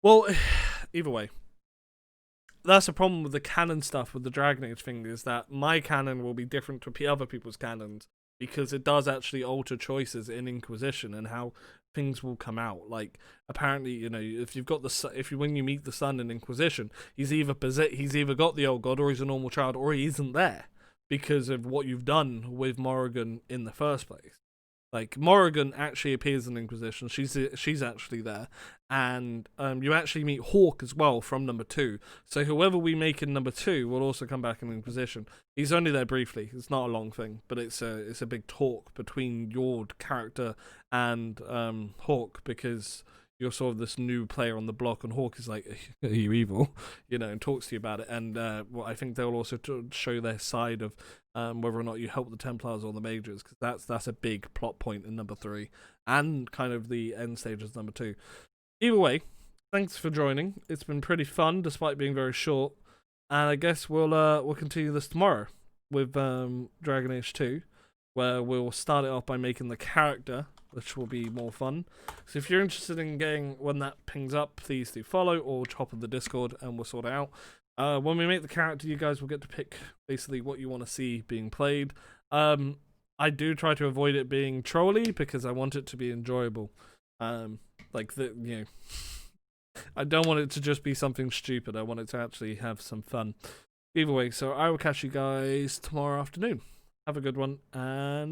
Well, either way. That's the problem with the canon stuff with the Dragon Age thing, is that my canon will be different to other people's canons, because it does actually alter choices in Inquisition and how things will come out. Like, apparently, you know, if you've got when you meet the son in Inquisition, he's either got the old god, or he's a normal child, or he isn't there because of what you've done with Morrigan in the first place. Like, Morrigan actually appears in Inquisition. She's actually there. And you actually meet Hawk as well from number 2. So whoever we make in number 2 will also come back in Inquisition. He's only there briefly. It's not a long thing, but it's a big talk between your character and Hawk, because you're sort of this new player on the block, and Hawk is like, "Are you evil?" And talks to you about it. And I think they'll also show their side of whether or not you help the Templars or the Mages, because that's a big plot point in number 3, and kind of the end stages number 2. Either way, thanks for joining. It's been pretty fun, despite being very short. And I guess we'll continue this tomorrow with Dragon Age 2, where we'll start it off by making the character, which will be more fun. So if you're interested in getting when that pings up, please do follow or hop on the Discord and we'll sort it out. When we make the character, you guys will get to pick basically what you want to see being played. I do try to avoid it being trolly because I want it to be enjoyable. I don't want it to just be something stupid. I want it to actually have some fun. Either way, so I will catch you guys tomorrow afternoon. Have a good one, and